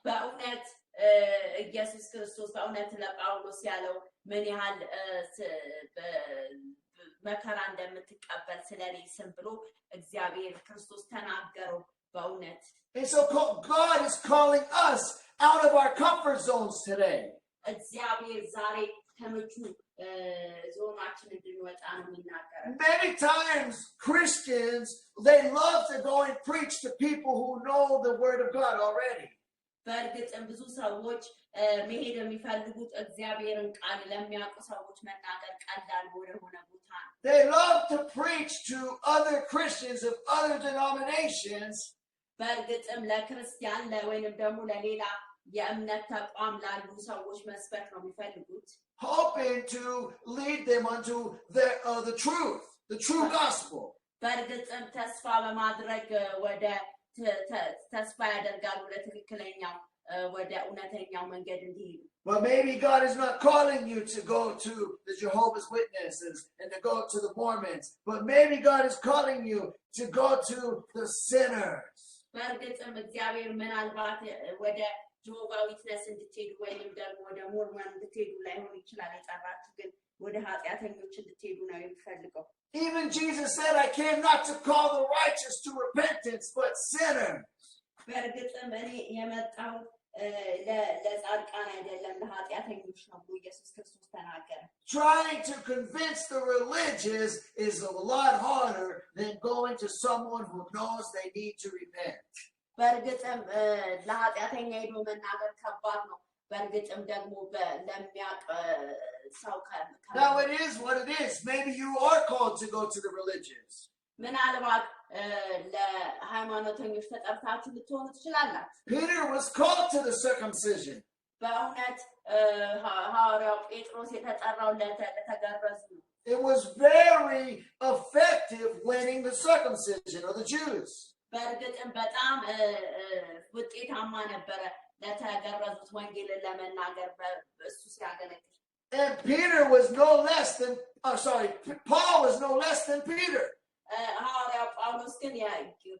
በእውነት ኢየሱስ ክርስቶስ በእውነት ለጳውሎስ ያለው ምን ያህል መከራ እንደምትቀበል ስለኔ ስም ብሎ እግዚአብሔር ክርስቶስ ተናገረው በእውነት And so God is calling us out of our comfort zones today. እግዚአብሔር ዛሬ ከምቹ ዞናችን እንድንወጣ ነው የሚናገረው Many times Christians, they love to go and preach to people who know the word of God already. በእርግጥም ብዙ ሰዎች መሄድ የሚፈልጉት እግዚአብሔርን ቃል ለሚያውቁ ሰዎች መናገር ቀላል ወደ ሆነ ቦታ ነው They love to preach to other Christians of other denominations. በእርግጥም ለክርስቲያን ወይንም ደግሞ ለሌላ የእምነት ተቋም ላሉ ሰዎች መስበክ ነው የሚፈልጉት hoping to lead them unto the truth, the true gospel. በእርግጥም ተስፋ በማድረግ ወደ ተስፋ ያደርጋሉ ለትክክለኛው ወደ እውነተኛው መንገድ እንዲሄዱ But maybe God is not calling you to go to the Jehovah's Witnesses and to go to the Mormons, but maybe God is calling you to go to the sinners. በእርግጥም እግዚአብሔር ምናልባት ወደ ጆሆቫ ዊትነስ እንድትሄዱ ወይንም ደግሞ ወደ ሞርሞን እንድትሄዱ ላይሆን ይችላል የጠራችሁ ግን ወደ ኃጢአተኞች እንድትሄዱ ነው የሚፈልገው Even Jesus said, I came not to call the righteous to repentance, but sinners. በእርግጥም እኔ የመጣሁት ለጻድቃን አይደለም ለኃጢአተኞች ነው ብሎ ኢየሱስ ክርስቶስ ተናገረ Trying to convince the religious is a lot harder than going to someone who knows they need to repent. በእርግጥም ለኃጢአተኛ ሄዶ መናገር ከባድ ነው በእርግጥም ደግሞ ለሚያውቅ ሰው Now it is what it is. Maybe you are called to go to the religious. ምናልባት ለሃይማኖተኞች ተጠርታችሁ ልትሆኑ ትችላላችሁ Peter was called to the circumcision. በእውነት ሐዋርያው ጴጥሮስ የተጠራው ለተገረዙ ነው It was very effective winning the circumcision of the Jews. በእርግጥም በጣም ውጤታማ ነበረ ለተገረዙት ወንጌልን ለመናገር እሱ ሲያገለግል And Peter was no less than, Paul was no less than Peter. ሐዋርያው ጳውሎስ ግን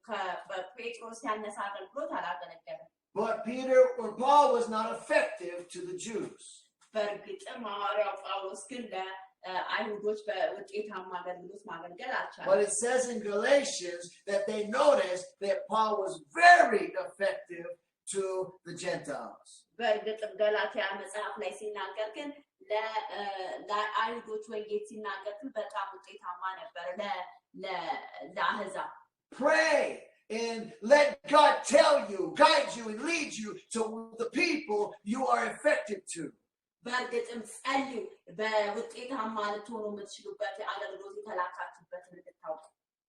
ከጴጥሮስ ያነሰ አገልግሎት አላገለገለም But Peter or Paul was not effective to the Jews. በእርግጥም ሐዋርያው ጳውሎስ ግን ለአይሁዶች በውጤታማ አገልግሎት ማገልገል አልቻለም But it says in Galatians that they noticed that Paul was very effective to the Gentiles. በእርግጥም ገላትያ መጽሐፍ ላይ ሲናገር ግን ለአይሁዶች ወንጌል ሲናገር ግን በጣም ውጤታማ ነበር ለአሕዛብ Pray and let God tell you, guide you, and lead you to the people you are effective to. በእርግጥም ጸልዩ በውጤታማ ልትሆኑ የምትችሉበት አገልግሎት የተላካችሁበትን እንድታውቁ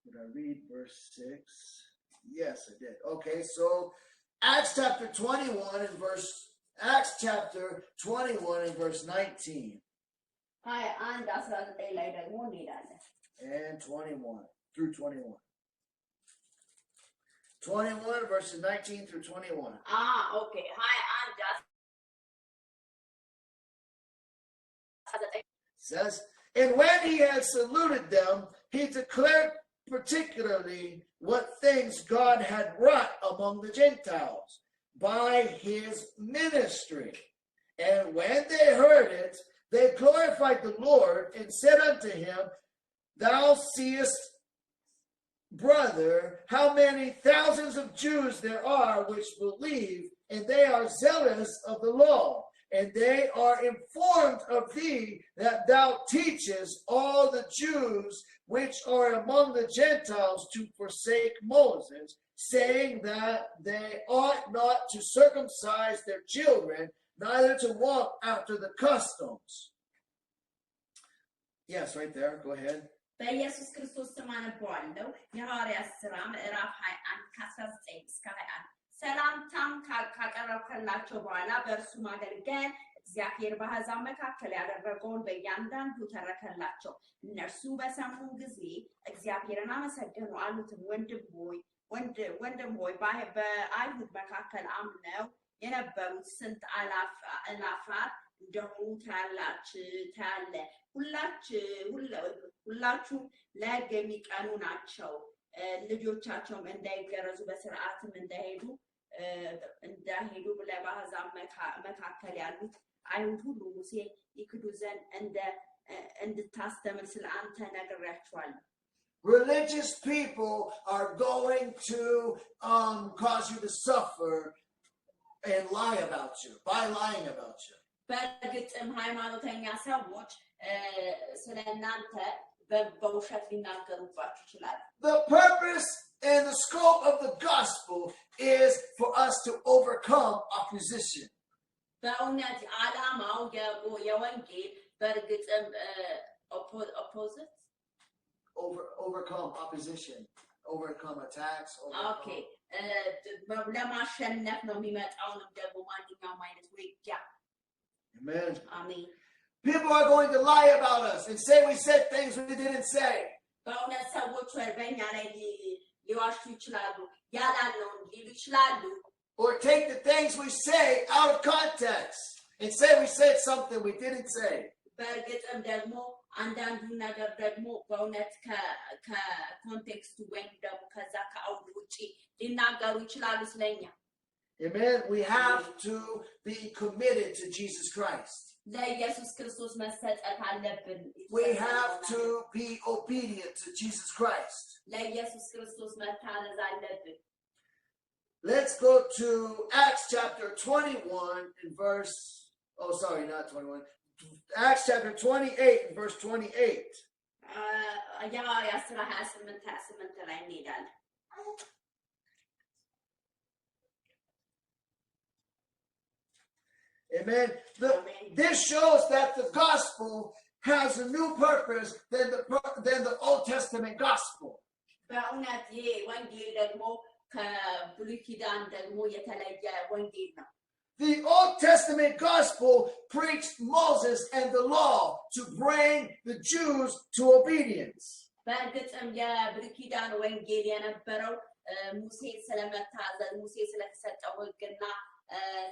Did I read verse 6? Yes, I did. Okay, so Acts chapter 21 and verse Acts chapter 21 and verse 19 21 19 ላይ ደግሞ እንሄዳለን። and 21 through 21. 21 verses 19 through 21. Okay. 21 Says, and when he had saluted them, he declared particularly what things God had wrought among the Gentiles by his ministry. And when they heard it, they glorified the Lord and said unto him, Thou seest, brother, how many thousands of Jews there are which believe, and they are zealous of the law. And they are informed of thee that thou teachest all the Jews which are among the Gentiles to forsake Moses, saying that they ought not to circumcise their children, neither to walk after the customs. Yes, right there. Go ahead. በኢየሱስ ክርስቶስ ስም አነበዋለሁ። የሐዋርያት ሥራ ምዕራፍ 21 ከ19 እስከ 21 ሰላምታም ካቀረብከላቸው በኋላ በእርሱ ማገልገል እግዚአብሔር በአሕዛብ መካከል ያደረገውን በእያንዳንዱ ተረከላቸው። እነርሱ በሰሙ ጊዜ እግዚአብሔርን አመሰገኑ፣ አሉትም ወንድም ሆይ በአይሁድ መካከል አምነው የነበሩት ስንት አላፋት እንደሆኑ ታያለ። ሁላችሁም ለሕግ የሚቀኑ ናቸው። ልጆቻቸውም እንዳይገረዙ በስርዓትም እንዳይሄዱ በአሕዛብ መካከል ያሉት አይሁድ ሁሉ ሙሴ ይክዱ ዘንድ እንድታስተምር ስለ አንተ ነግሬያቸዋለሁ። Religious people are going to cause you to suffer and lie about you, by lying about you. በእርግጥም ሃይማኖተኛ ሰዎች ስለ እናንተ በውሸት ሊናገሩባችሁ ይችላል። The purpose and the scope of the gospel is for us to overcome opposition. በእውነት ዓላማው የወንጌል በእርግጥም overcome opposition, overcome attacks. Okay. ለማሸነፍ ነው የሚመጣውንም ደግሞ ማንኛውም አይነት ውጊያ። Amen. Amen. People are going to lie about us and say we said things we didn't say. በእውነት ሰዎች በእኛ ላይ ሊዋሹ ይችላሉ፣ ያላለውን ሊሉ ይችላሉ። Or take the things we say out of context and say we said something we didn't say. በእርግጥም ደግሞ አንዳንዱ ነገር ደግሞ በእውነት ከኮንቴክስቱ ወይም ደግሞ ከዛ ከአውዱ ውጪ ሊናገሩ ይችላሉ ስለኛ። Amen. We have to be committed to Jesus Christ. ለኢየሱስ ክርስቶስ መሰጠት አለብን። We have to be obedient to Jesus Christ. ለኢየሱስ ክርስቶስ መታዘዝ አለብን። Let's go to Acts chapter 21 and verse, not 21. Acts chapter 28 and verse 28. የሐዋርያት ሥራ 28 ላይ እንሄዳለን። Amen. This shows that the gospel has a new purpose than the Old Testament gospel. በእውነት ይሄ ወንጌል ደግሞ ከብሉይ ኪዳን ደግሞ የተለየ ወንጌል ነው። The Old Testament gospel preached Moses and the law to bring the Jews to obedience. በእርግጥም የብሉይ ኪዳን ወንጌል የነበረው ሙሴ ስለመታዘዝ ሙሴ ስለተሰጠው ሕግና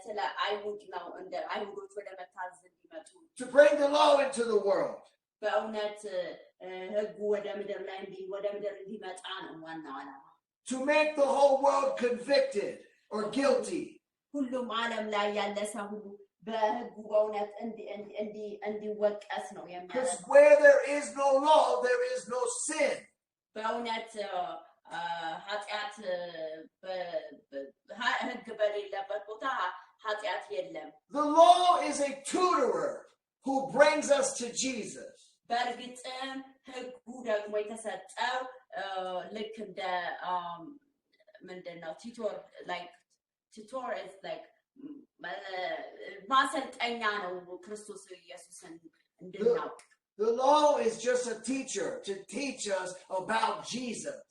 ስለ አይሁድ ነው እንደ አይሁዶች ወደ መታዘዝ እንዲመጡ to bring the law into the world. በእውነት ሕጉ ወደ ምድር እንዲመጣ ነው ዋናው ዓላማ። To make the whole world convicted or guilty. ሁሉም ዓለም ላይ ያለ ሰው ሁሉ በሕጉ በእውነት እንዲወቀስ ነው የሚያደርገው። Because where there is no law, there is no sin. በእውነት ኃጢአት ሕግ በሌለበት ቦታ ኃጢአት የለም። The law is a tutorer who brings us to Jesus. በእርግጥም ሕጉ ደግሞ የተሰጠው ልክ እንደ ምንድነው ቲቶር is like ማሰልጠኛ ነው ክርስቶስ ኢየሱስን እንድናውቅ። The law is just a teacher to teach us about Jesus.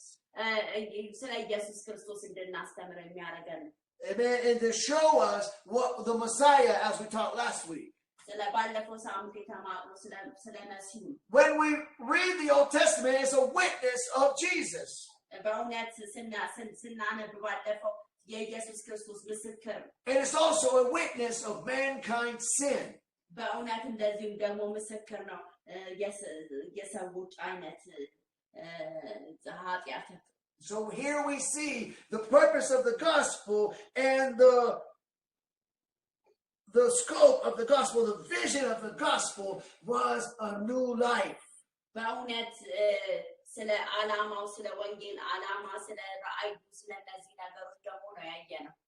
ስለ ኢየሱስ ክርስቶስ እንድናስተምር የሚያደርገን። Amen. And to show us what the Messiah, as we talked last week. When we read the Old Testament, it's a witness of Jesus. And it's also a witness of mankind's sin. So here we see the purpose of the gospel and the scope of the gospel, the vision of the gospel was a new life.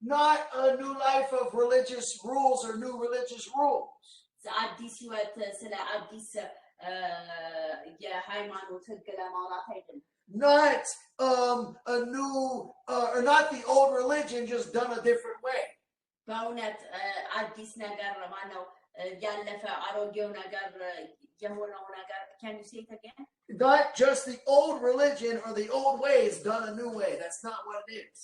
Not a new life of religious rules or new religious rules. Not a new or not the old religion just done a different way. Can you say it again? Not just the old religion or the old ways done a new way. That's not what it is.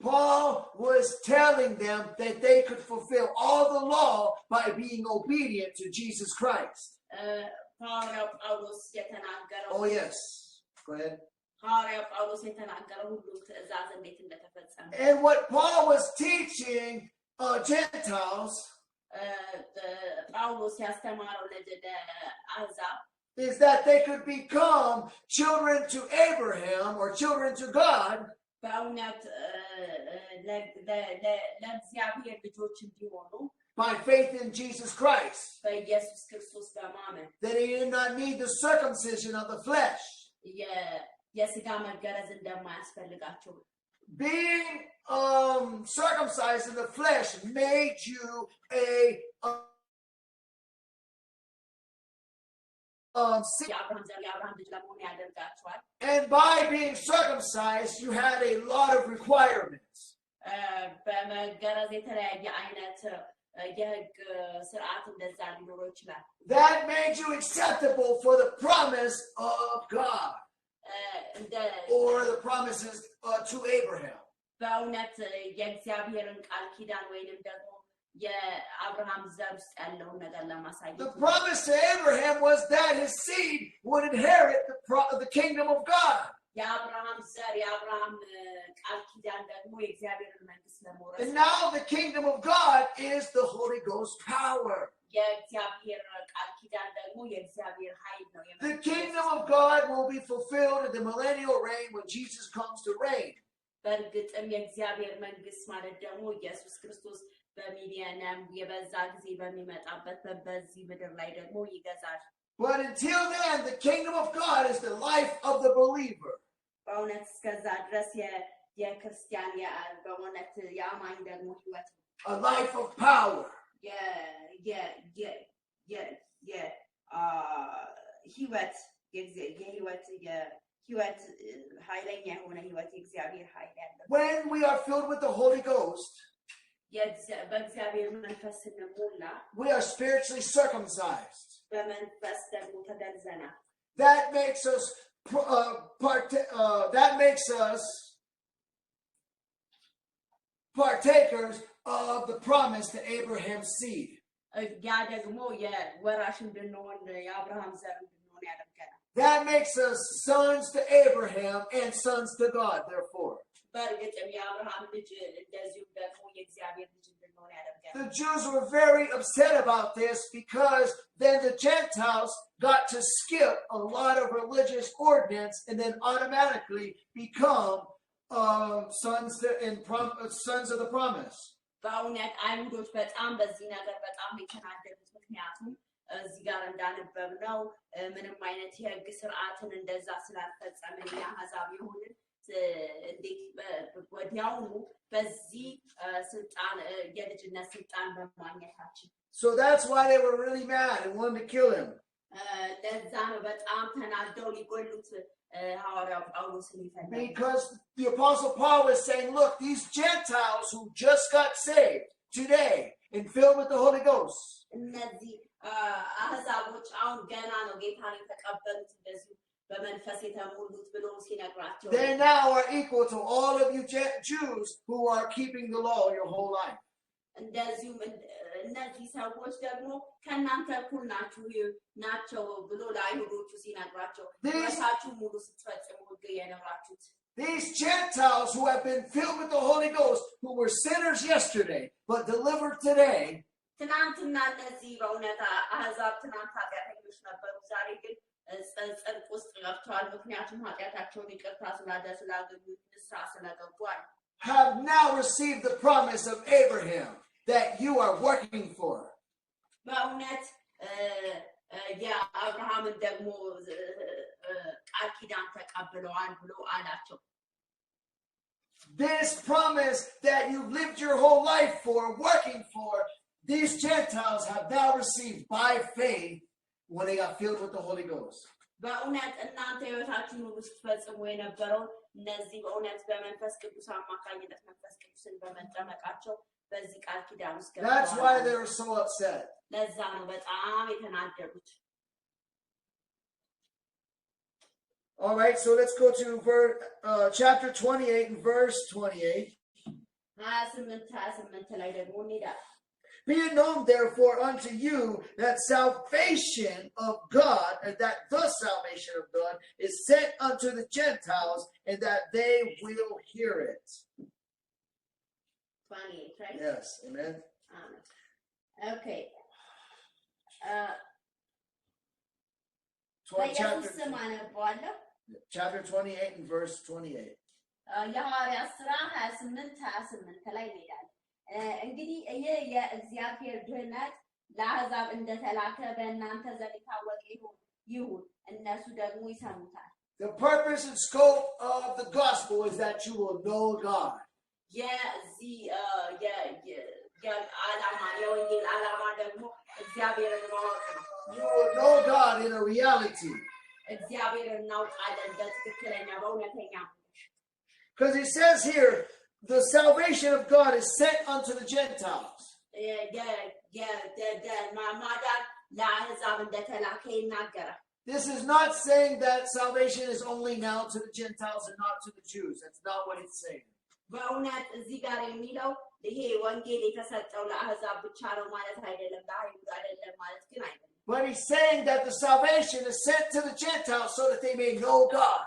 Paul was telling them that they could fulfill all the law by being obedient to Jesus Christ. Oh yes, go ahead. And what Paul was teaching Gentiles is that they could become children to Abraham or children to God by faith in Jesus Christ. That he did not need the circumcision of the flesh. Being circumcised in the flesh made you and by being circumcised, you had a lot of requirements. That made you acceptable for the promise of God or the promises to Abraham. The promise to Abraham was that his seed would inherit the kingdom of God. And now the kingdom of God is the Holy Ghost power. The kingdom of God will be fulfilled in the millennial reign when Jesus comes to reign. But until then, the kingdom of God is the life of the believer. A life of power. When we are filled with the Holy Ghost, we are spiritually circumcised. That makes us partakers of the promise to Abraham's seed. That makes us sons to Abraham and sons to God, therefore. The Jews were very upset about this because then the Gentiles got to skip a lot of religious ordinance and then automatically become sons of the promise. እዚህ ጋር እንዳነበብነው ምንም አይነት የህግ ስርዓትን እንደዛ ስላልፈጸምን አሕዛብ የሆንን እንዴት ወዲያውኑ በዚህ ስልጣን የልጅነት ስልጣን በማግኘታችን. So that's why they were really mad and wanted to kill him. ለዛ ነው በጣም ተናደው ሊገሉት ሐዋርያው ጳውሎስን ይፈልጋሉ. Because the apostle Paul was saying, look, these Gentiles who just got saved today and filled with the Holy Ghost. እነዚህ አህዛቦች አሁን ገና ነው ጌታን የተቀበሉት እንደዚሁ በመንፈስ የተሞሉት ብሎ ሲነግራቸው they now are equal to all of you Jews who are keeping the law your whole life. እንደዚሁም እነዚህ ሰዎች ደግሞ ከእናንተ እኩል ናቸው ብሎ ለአይሁዶቹ ሲነግራቸው ራሳችሁ ሙሉ ስትፈጽሙ ሕግ የኖራችሁት These Gentiles who have been filled with the Holy Ghost, who were sinners yesterday, but delivered today, ትናንትና እነዚህ በእውነት አህዛብ ትናንት ኃጢአተኞች ነበሩ ዛሬ ግን ጽድቅ ውስጥ ገብተዋል ምክንያቱም ኃጢአታቸውን ይቅርታ ስላገኙ ንስሐ ስለገቧል have now received the promise of Abraham that you are working for. በእውነት የአብርሃምን ደግሞ ቃል ኪዳን ተቀብለዋል ብሎ አላቸው This promise that you've lived your whole life for, working for, these Gentiles have now received by faith when they got filled with the Holy Ghost. በእውነት እናንተ ሕይወታችሁን ሁሉ ስትፈጽሙ የነበረውን እነዚህ በእውነት በመንፈስ ቅዱስ አማካኝነት መንፈስ ቅዱስን በመጠመቃቸው በዚህ ቃል ኪዳን ውስጥ ገብተዋል That's why they were so upset. ለዛ ነው በጣም የተናደዱት All right, so let's go to chapter 28 and verse 28. 28 ላይ ደግሞ እንሄዳለን Be it known therefore unto you that salvation of God, and that the salvation of God is sent unto the Gentiles, and that they will hear it. 28, right? Yes, amen. Okay. Chapter 28 and verse 28. የሐዋርያት ሥራ 28 ላይ እንሄዳለን እንግዲህ የእግዚአብሔር ድህነት ለአሕዛብ እንደተላከ በእናንተ ዘንድ የታወቀ ይሁን እነሱ ደግሞ ይሰሙታል The purpose and scope of the gospel is that you will know God. የዚህ የዓላማ የወንጌል ዓላማ ደግሞ እግዚአብሔርን ማወቅ ነው You will know God in a reality. እግዚአብሔርን እናውቃለን በትክክለኛ በእውነተኛ Because he says here the salvation of God is sent unto the Gentiles. This is not saying that salvation is only now to the Gentiles and not to the Jews. That's not what it's saying. በእውነት እዚህ ጋር የሚለው ይሄ ወንጌል የተሰጠው ለአሕዛብ ብቻ ነው ማለት አይደለም ለአይሁድ አይደለም ማለት ግን አይደለም But he's saying that the salvation is sent to the Gentiles so that they may know God.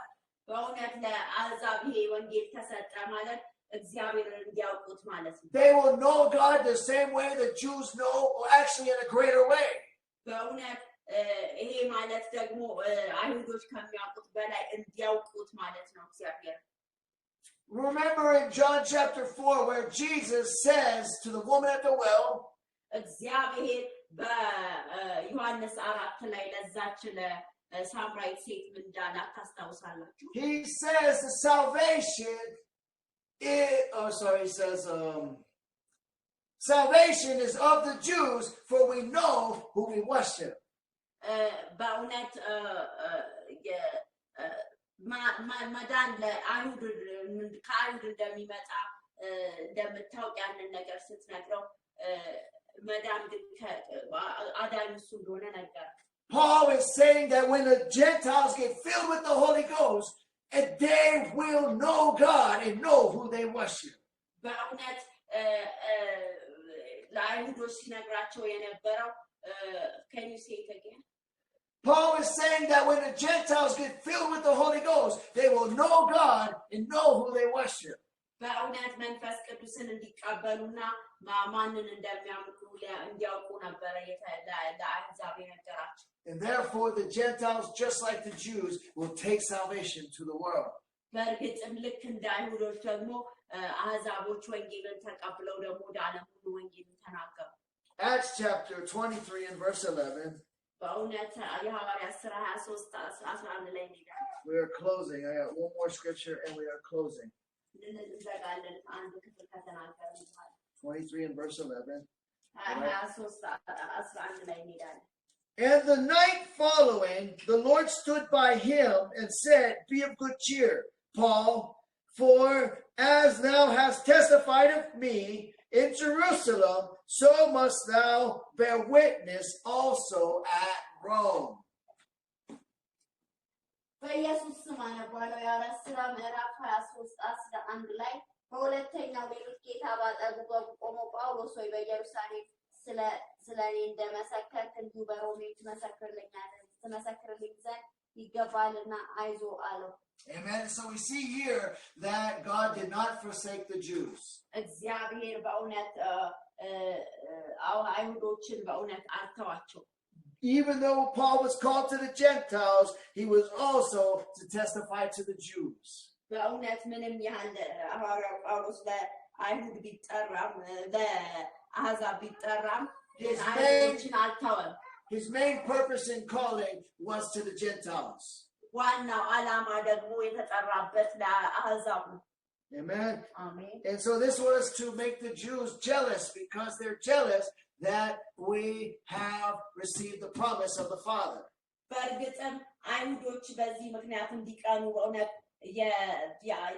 በእውነት ለአሕዛብ ይሄ ወንጌል ተሰጠ ማለት እግዚአብሔርን እንዲያውቁት ማለት ነው They will know God the same way the Jews know, or actually in a greater way. በእውነት ይሄ ማለት ደግሞ አይሁዶች ከሚያውቁት በላይ እንዲያውቁት ማለት ነው እግዚአብሔር Remember in John chapter 4 where Jesus says to the woman at the well, እግዚአብሔር በዮሐንስ 4 ላይ ለዛች ለሳምራዊት ሴት ምን እንዳላት ታስታውሳላችሁ he says the salvation salvation is of the Jews, for we know who we worship. በእውነት መዳን ለአይሁድ ከአይሁድ እንደሚመጣ እንደምታውቅ ያንን ነገር ስትነግረው መዳን ግን አዳኝ እሱ እንደሆነ ነገር Paul is saying that when the Gentiles get filled with the Holy Ghost, and they will know God and know who they worship. በእውነት ለአይሁዶች ሲነግራቸው የነበረው can you say it again? Paul is saying that when the Gentiles get filled with the Holy Ghost, they will know God and know who they worship. በእውነት መንፈስ ቅዱስን እንዲቀበሉና ማንን እንደሚያምኑ እንዲያውቁ ነበረ ለአሕዛብ የነገራቸው And therefore the Gentiles, just like the Jews, will take salvation to the world. በእርግጥም ልክ እንደ አይሁዶች ደግሞ አሕዛቦች ወንጌልን ተቀብለው ደግሞ ወደ ዓለም ሁሉ ወንጌልን ተናገሩ Acts chapter 23 and verse 11. በእውነት የሐዋርያት ሥራ 23:11 ላይ እንሄዳለን We are closing. I got one more scripture and we are closing. እንዘጋለን አንድ ክፍል ከተናገርን በኋላ 23 and verse 11. 23:11 ላይ እንሄዳለን And the night following, the Lord stood by him and said, Be of good cheer, Paul, for as thou hast testified of me, in Jerusalem, so must thou bear witness also at Rome. በኢየሱስ ስም አነባለሁ። የሐዋርያት ሥራ ምዕራፍ 23 11 ላይ በሁለተኛው ሌሊት ጌታ ባጠገቡ ቆሞ ጳውሎስ ሆይ በኢየሩሳሌም ስለ እኔ እንደመሰከርክ እንዲሁ በሮሜ ትመሰክርልኝ ዘንድ ይገባልና አይዞ አለው። Amen. So we see here that God did not forsake the Jews. እግዚአብሔር በእውነት አይሁዶችን በእውነት አልተዋቸው። Even though Paul was called to the Gentiles, he was also to testify to the Jews. በእውነት ምንም ያህል ሐዋርያው ጳውሎስ ለአይሁድ ቢጠራም ለአሕዛብ ቢጠራም አይሁዶችን አልተወም። His main purpose in calling was to the Gentiles. ዋናው ዓላማ ደግሞ የተጠራበት ለአሕዛብ ነው። Amen. Amen. And so this was to make the Jews jealous, because they're jealous that we have received the promise of the Father. በእርግጥም አይሁዶች በዚህ ምክንያት እንዲቀኑ በእውነት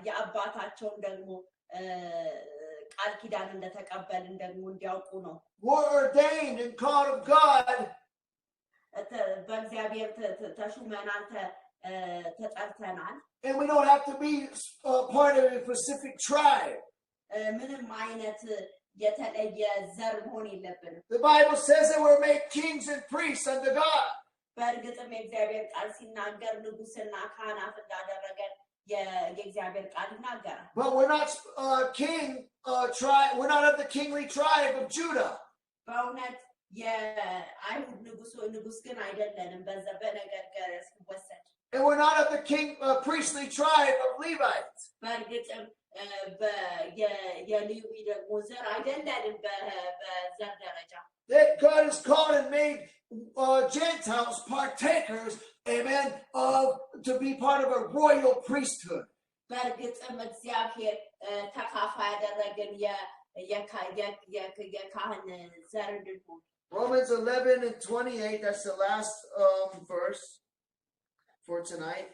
የአባታቸውን ደግሞ ቃል ኪዳን እንደተቀበልን ደግሞ እንዲያውቁ ነው። We're ordained and called of God. በእግዚአብሔር ተሹመናል ተጠርተናል። And we don't have to be part of a specific tribe. ምንም አይነት የተለየ ዘር መሆን የለብንም። The Bible says that we're made kings and priests unto God. በእርግጥም የእግዚአብሔር ቃል ሲናገር ንጉሥና ካህናት እንዳደረገን የእግዚአብሔር ቃል ይናገራል። But we're not tribe. We're not of the kingly tribe of Judah. በእውነት የአይሁድ ንጉሥ ግን አይደለንም በዛ በነገር ገረስ ወሰድ። And we're not of the priestly tribe of Levites. በእርግጥም የሌዊ ደግሞ ዘር አይደለንም በዘር ደረጃ። That God has called and made Gentiles partakers, amen, to be part of a royal priesthood. በእርግጥም እግዚአብሔር ተካፋይ ያደረገን የካህን ዘር እንድንሆን። Romans 11:28, that's the last verse for tonight.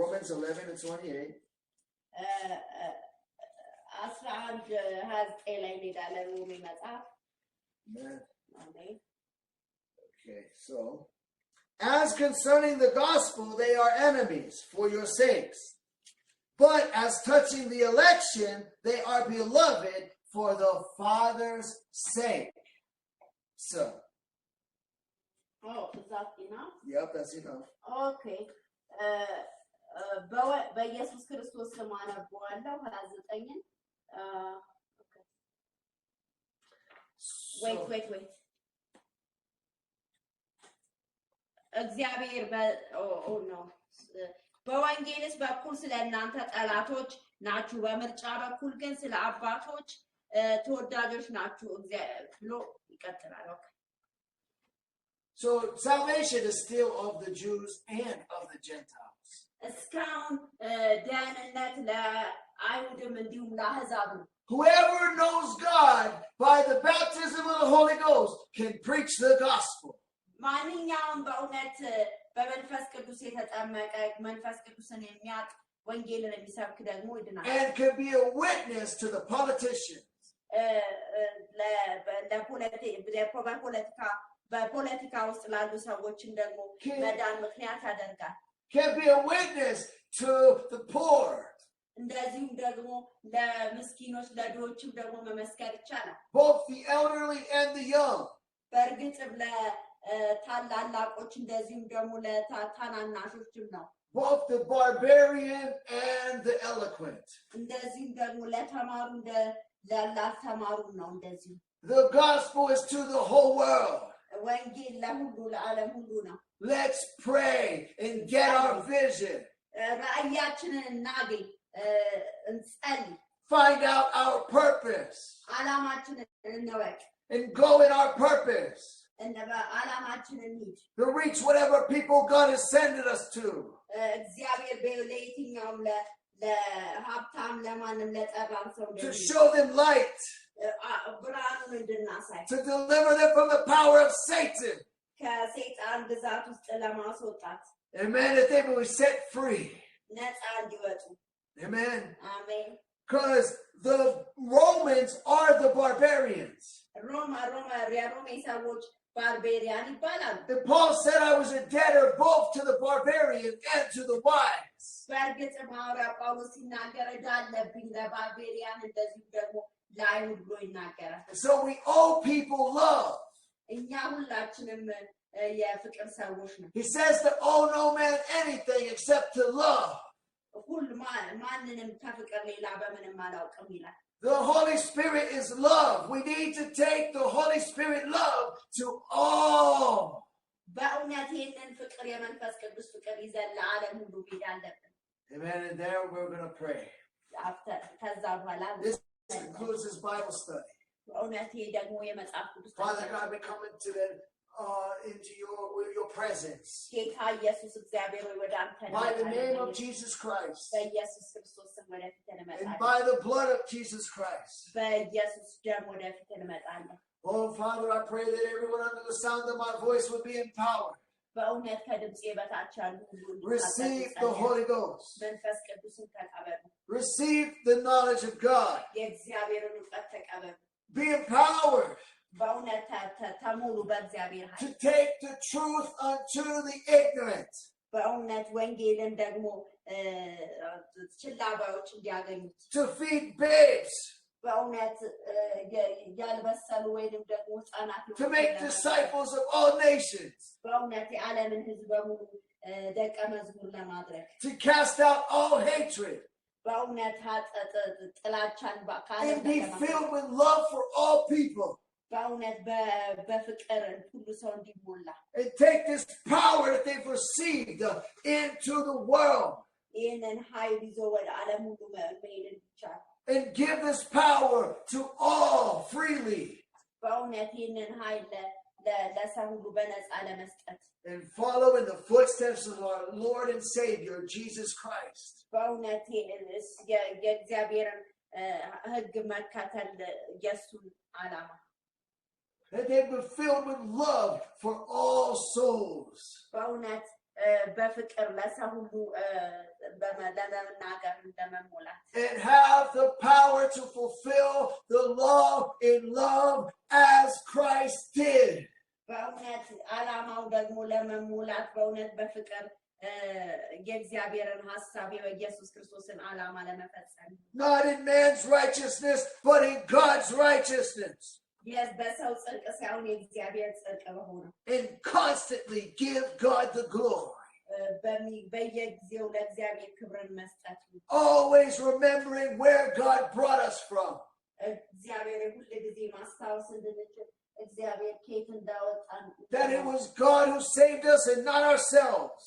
Romans 11:28. 11:29 ላይ እንሄዳለን ሮሜ መጽሐፍ። Amen. Okay, so as concerning the gospel, they are enemies for your sakes. But as touching the election, they are beloved for the Father's sake. So. Oh, is that enough? Yep, that's enough. Okay. በኢየሱስ ክርስቶስ ስም አነባዋለሁ 29ን wait እግዚአብሔር በወንጌልስ በኩል ስለ እናንተ ጠላቶች ናችሁ፣ በምርጫ በኩል ግን ስለ አባቶች ተወዳጆች ናችሁ ብሎ ይቀጥላል። So salvation is still of the Jews and of the Gentiles. እስካሁን ደህንነት ለአይሁድም እንዲሁም ለአሕዛብ ነው። Whoever knows God by the baptism of the Holy Ghost can preach the gospel. ማንኛውም በእውነት በመንፈስ ቅዱስ የተጠመቀ መንፈስ ቅዱስን የሚያውቅ ወንጌልን የሚሰብክ ደግሞ ይድናል። And can be a witness to the politicians. በፖለቲካ ውስጥ ላሉ ሰዎችን ደግሞ መዳን ምክንያት ያደርጋል። Can be a witness to the poor. እንደዚሁም ደግሞ ለምስኪኖች ለድሆችም ደግሞ መመስከር ይቻላል። Both the elderly and the young. በእርግጥም ለታላላቆች እንደዚሁም ደግሞ ለታናናሾችም ነው። Both the barbarian and the eloquent. እንደዚሁም ደግሞ ለተማሩ ላልተማሩም ነው እንደዚሁ። The gospel is to the whole world. ወንጌል ለሁሉ ለዓለም ሁሉ ነው። Let's pray and get our vision. ራእያችንን እናገኝ እንጸልይ። Find out our purpose. ዓላማችንን እንወቅ። And go in our purpose. ዓላማችንን እንሂድ። To reach whatever people God has sent us to. እግዚአብሔር ለየትኛውም ለሀብታም ለማንም ለጠራን ሰው To show them light. ብርሃኑን እንድናሳይ። To deliver them from the power of Satan. ከሰይጣን ግዛት ውስጥ ለማስወጣት። Amen. That they will be set free. ነፃ እንዲወጡ። Amen. አሜን። Because the Romans are the barbarians. የሮሜ ሰዎች ባርቤሪያን ይባላሉ። And Paul said, I was a debtor both to the barbarian and to the wise. በእርግጥ ሐዋርያ ጳውሎስ ሲናገር ዕዳ አለብኝ ለባርቤሪያን እንደዚሁ ደግሞ ለአይሁድ ብሎ ይናገራል። So we owe people love. እኛ ሁላችንም የፍቅር ሰዎች ነን። He says to owe no man anything except to love. ማንንም ከፍቅር ሌላ በምንም አላውቅም ይላል። The Holy Spirit is love. We need to take the Holy Spirit love to all. በእውነት ይህንን ፍቅር የመንፈስ ቅዱስ ፍቅር ይዘን ለዓለም ሁሉ መሄድ አለብን። Amen. And there we're going to pray. ከዛ በኋላ This concludes this Bible study. በእውነት ይሄ ደግሞ የመጽሐፍ ቅዱስ Father God, we come into your presence. ጌታ ኢየሱስ እግዚአብሔር ሆይ ወደ አንተ By the name of Jesus Christ. በኢየሱስ ክርስቶስ ስም ወደ ፊት እንመጣለን። And by the blood of Jesus Christ. በኢየሱስ ደም ወደ ፊት እንመጣለን። Oh, Father, I pray that everyone under the sound of my voice would be empowered. በእውነት ከድምጼ በታች ያሉ ሁሉ Receive the Holy Ghost. መንፈስ ቅዱስን ተቀበሉ። Receive the knowledge of God. የእግዚአብሔርን እውቀት ተቀበሉ። Be empowered በእውነት ተሞሉ በእግዚአብሔር ኃይል። to take the truth unto the ignorant. በእውነት ወንጌልን ደግሞ ችላባዮች እንዲያገኙት። To feed babes. በእውነት ያልበሰሉ ወይንም ደግሞ ህፃናት To make disciples of all nations. በእውነት የዓለምን ሕዝብ በሙሉ ደቀ መዝሙር ለማድረግ። To cast out all hatred. በእውነት ጥላቻን And be filled with love for all people. በእውነት በፍቅር ሁሉ ሰው እንዲሞላ። And take this power that they've received into the world. ይህንን ኃይል ይዞ ወደ ዓለም ሁሉ መሄድ ይቻላል። And give this power to all freely. በእውነት ይህንን ኃይል ለሰው ሁሉ በነፃ ለመስጠት። And follow in the footsteps of our Lord and Savior, Jesus Christ. በእውነት የእግዚአብሔርን ሕግ መከተል የእሱን ዓላማ። That they be filled with love for all souls. በእውነት በፍቅር ለሰው ሁሉ ለመናገር ለመሞላት። And have the power to fulfill the law in love as Christ did. በእውነት ዓላማው ደግሞ ለመሞላት በእውነት በፍቅር የእግዚአብሔርን ሐሳብ የኢየሱስ ክርስቶስን ዓላማ ለመፈጸም። Not in man's righteousness, but in God's righteousness. በሰው ጽድቅ ሳይሆን የእግዚአብሔር ጽድቅ በሆነው። And constantly give God the glory. በየጊዜው ለእግዚአብሔር ክብርን መስጠት። Always remembering where God brought us from. እግዚአብሔር ሁሉ ጊዜ ማስታወስ እንድንችል እግዚአብሔር ከየት እንዳወጣን። That it was God who saved us and not ourselves.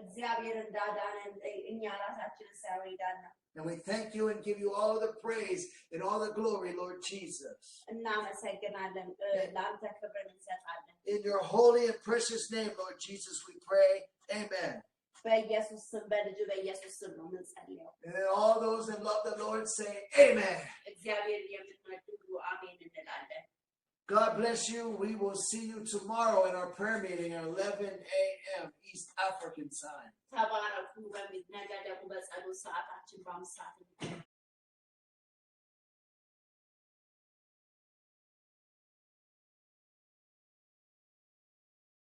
እግዚአብሔር እንዳዳነን እኛ ራሳችንን ሳይሆን የዳነው። And we thank you and give you all the praise and all the glory, Lord Jesus. እናመሰግናለን ለአንተ ክብርን እንሰጣለን። In your holy and precious name, Lord Jesus, we pray. Amen. በኢየሱስ ስም በልጁ በኢየሱስ ስም ነው የምንጸልየው። And all those that love the Lord say amen. እግዚአብሔር የምንወድ ሁሉ አሜን እንላለን። God bless you. We will see you tomorrow in our prayer meeting at 11 a.m. East African time. ተባረኩ። ነገ ደግሞ በጸሎት ሰዓታችን በአምስት ሰዓት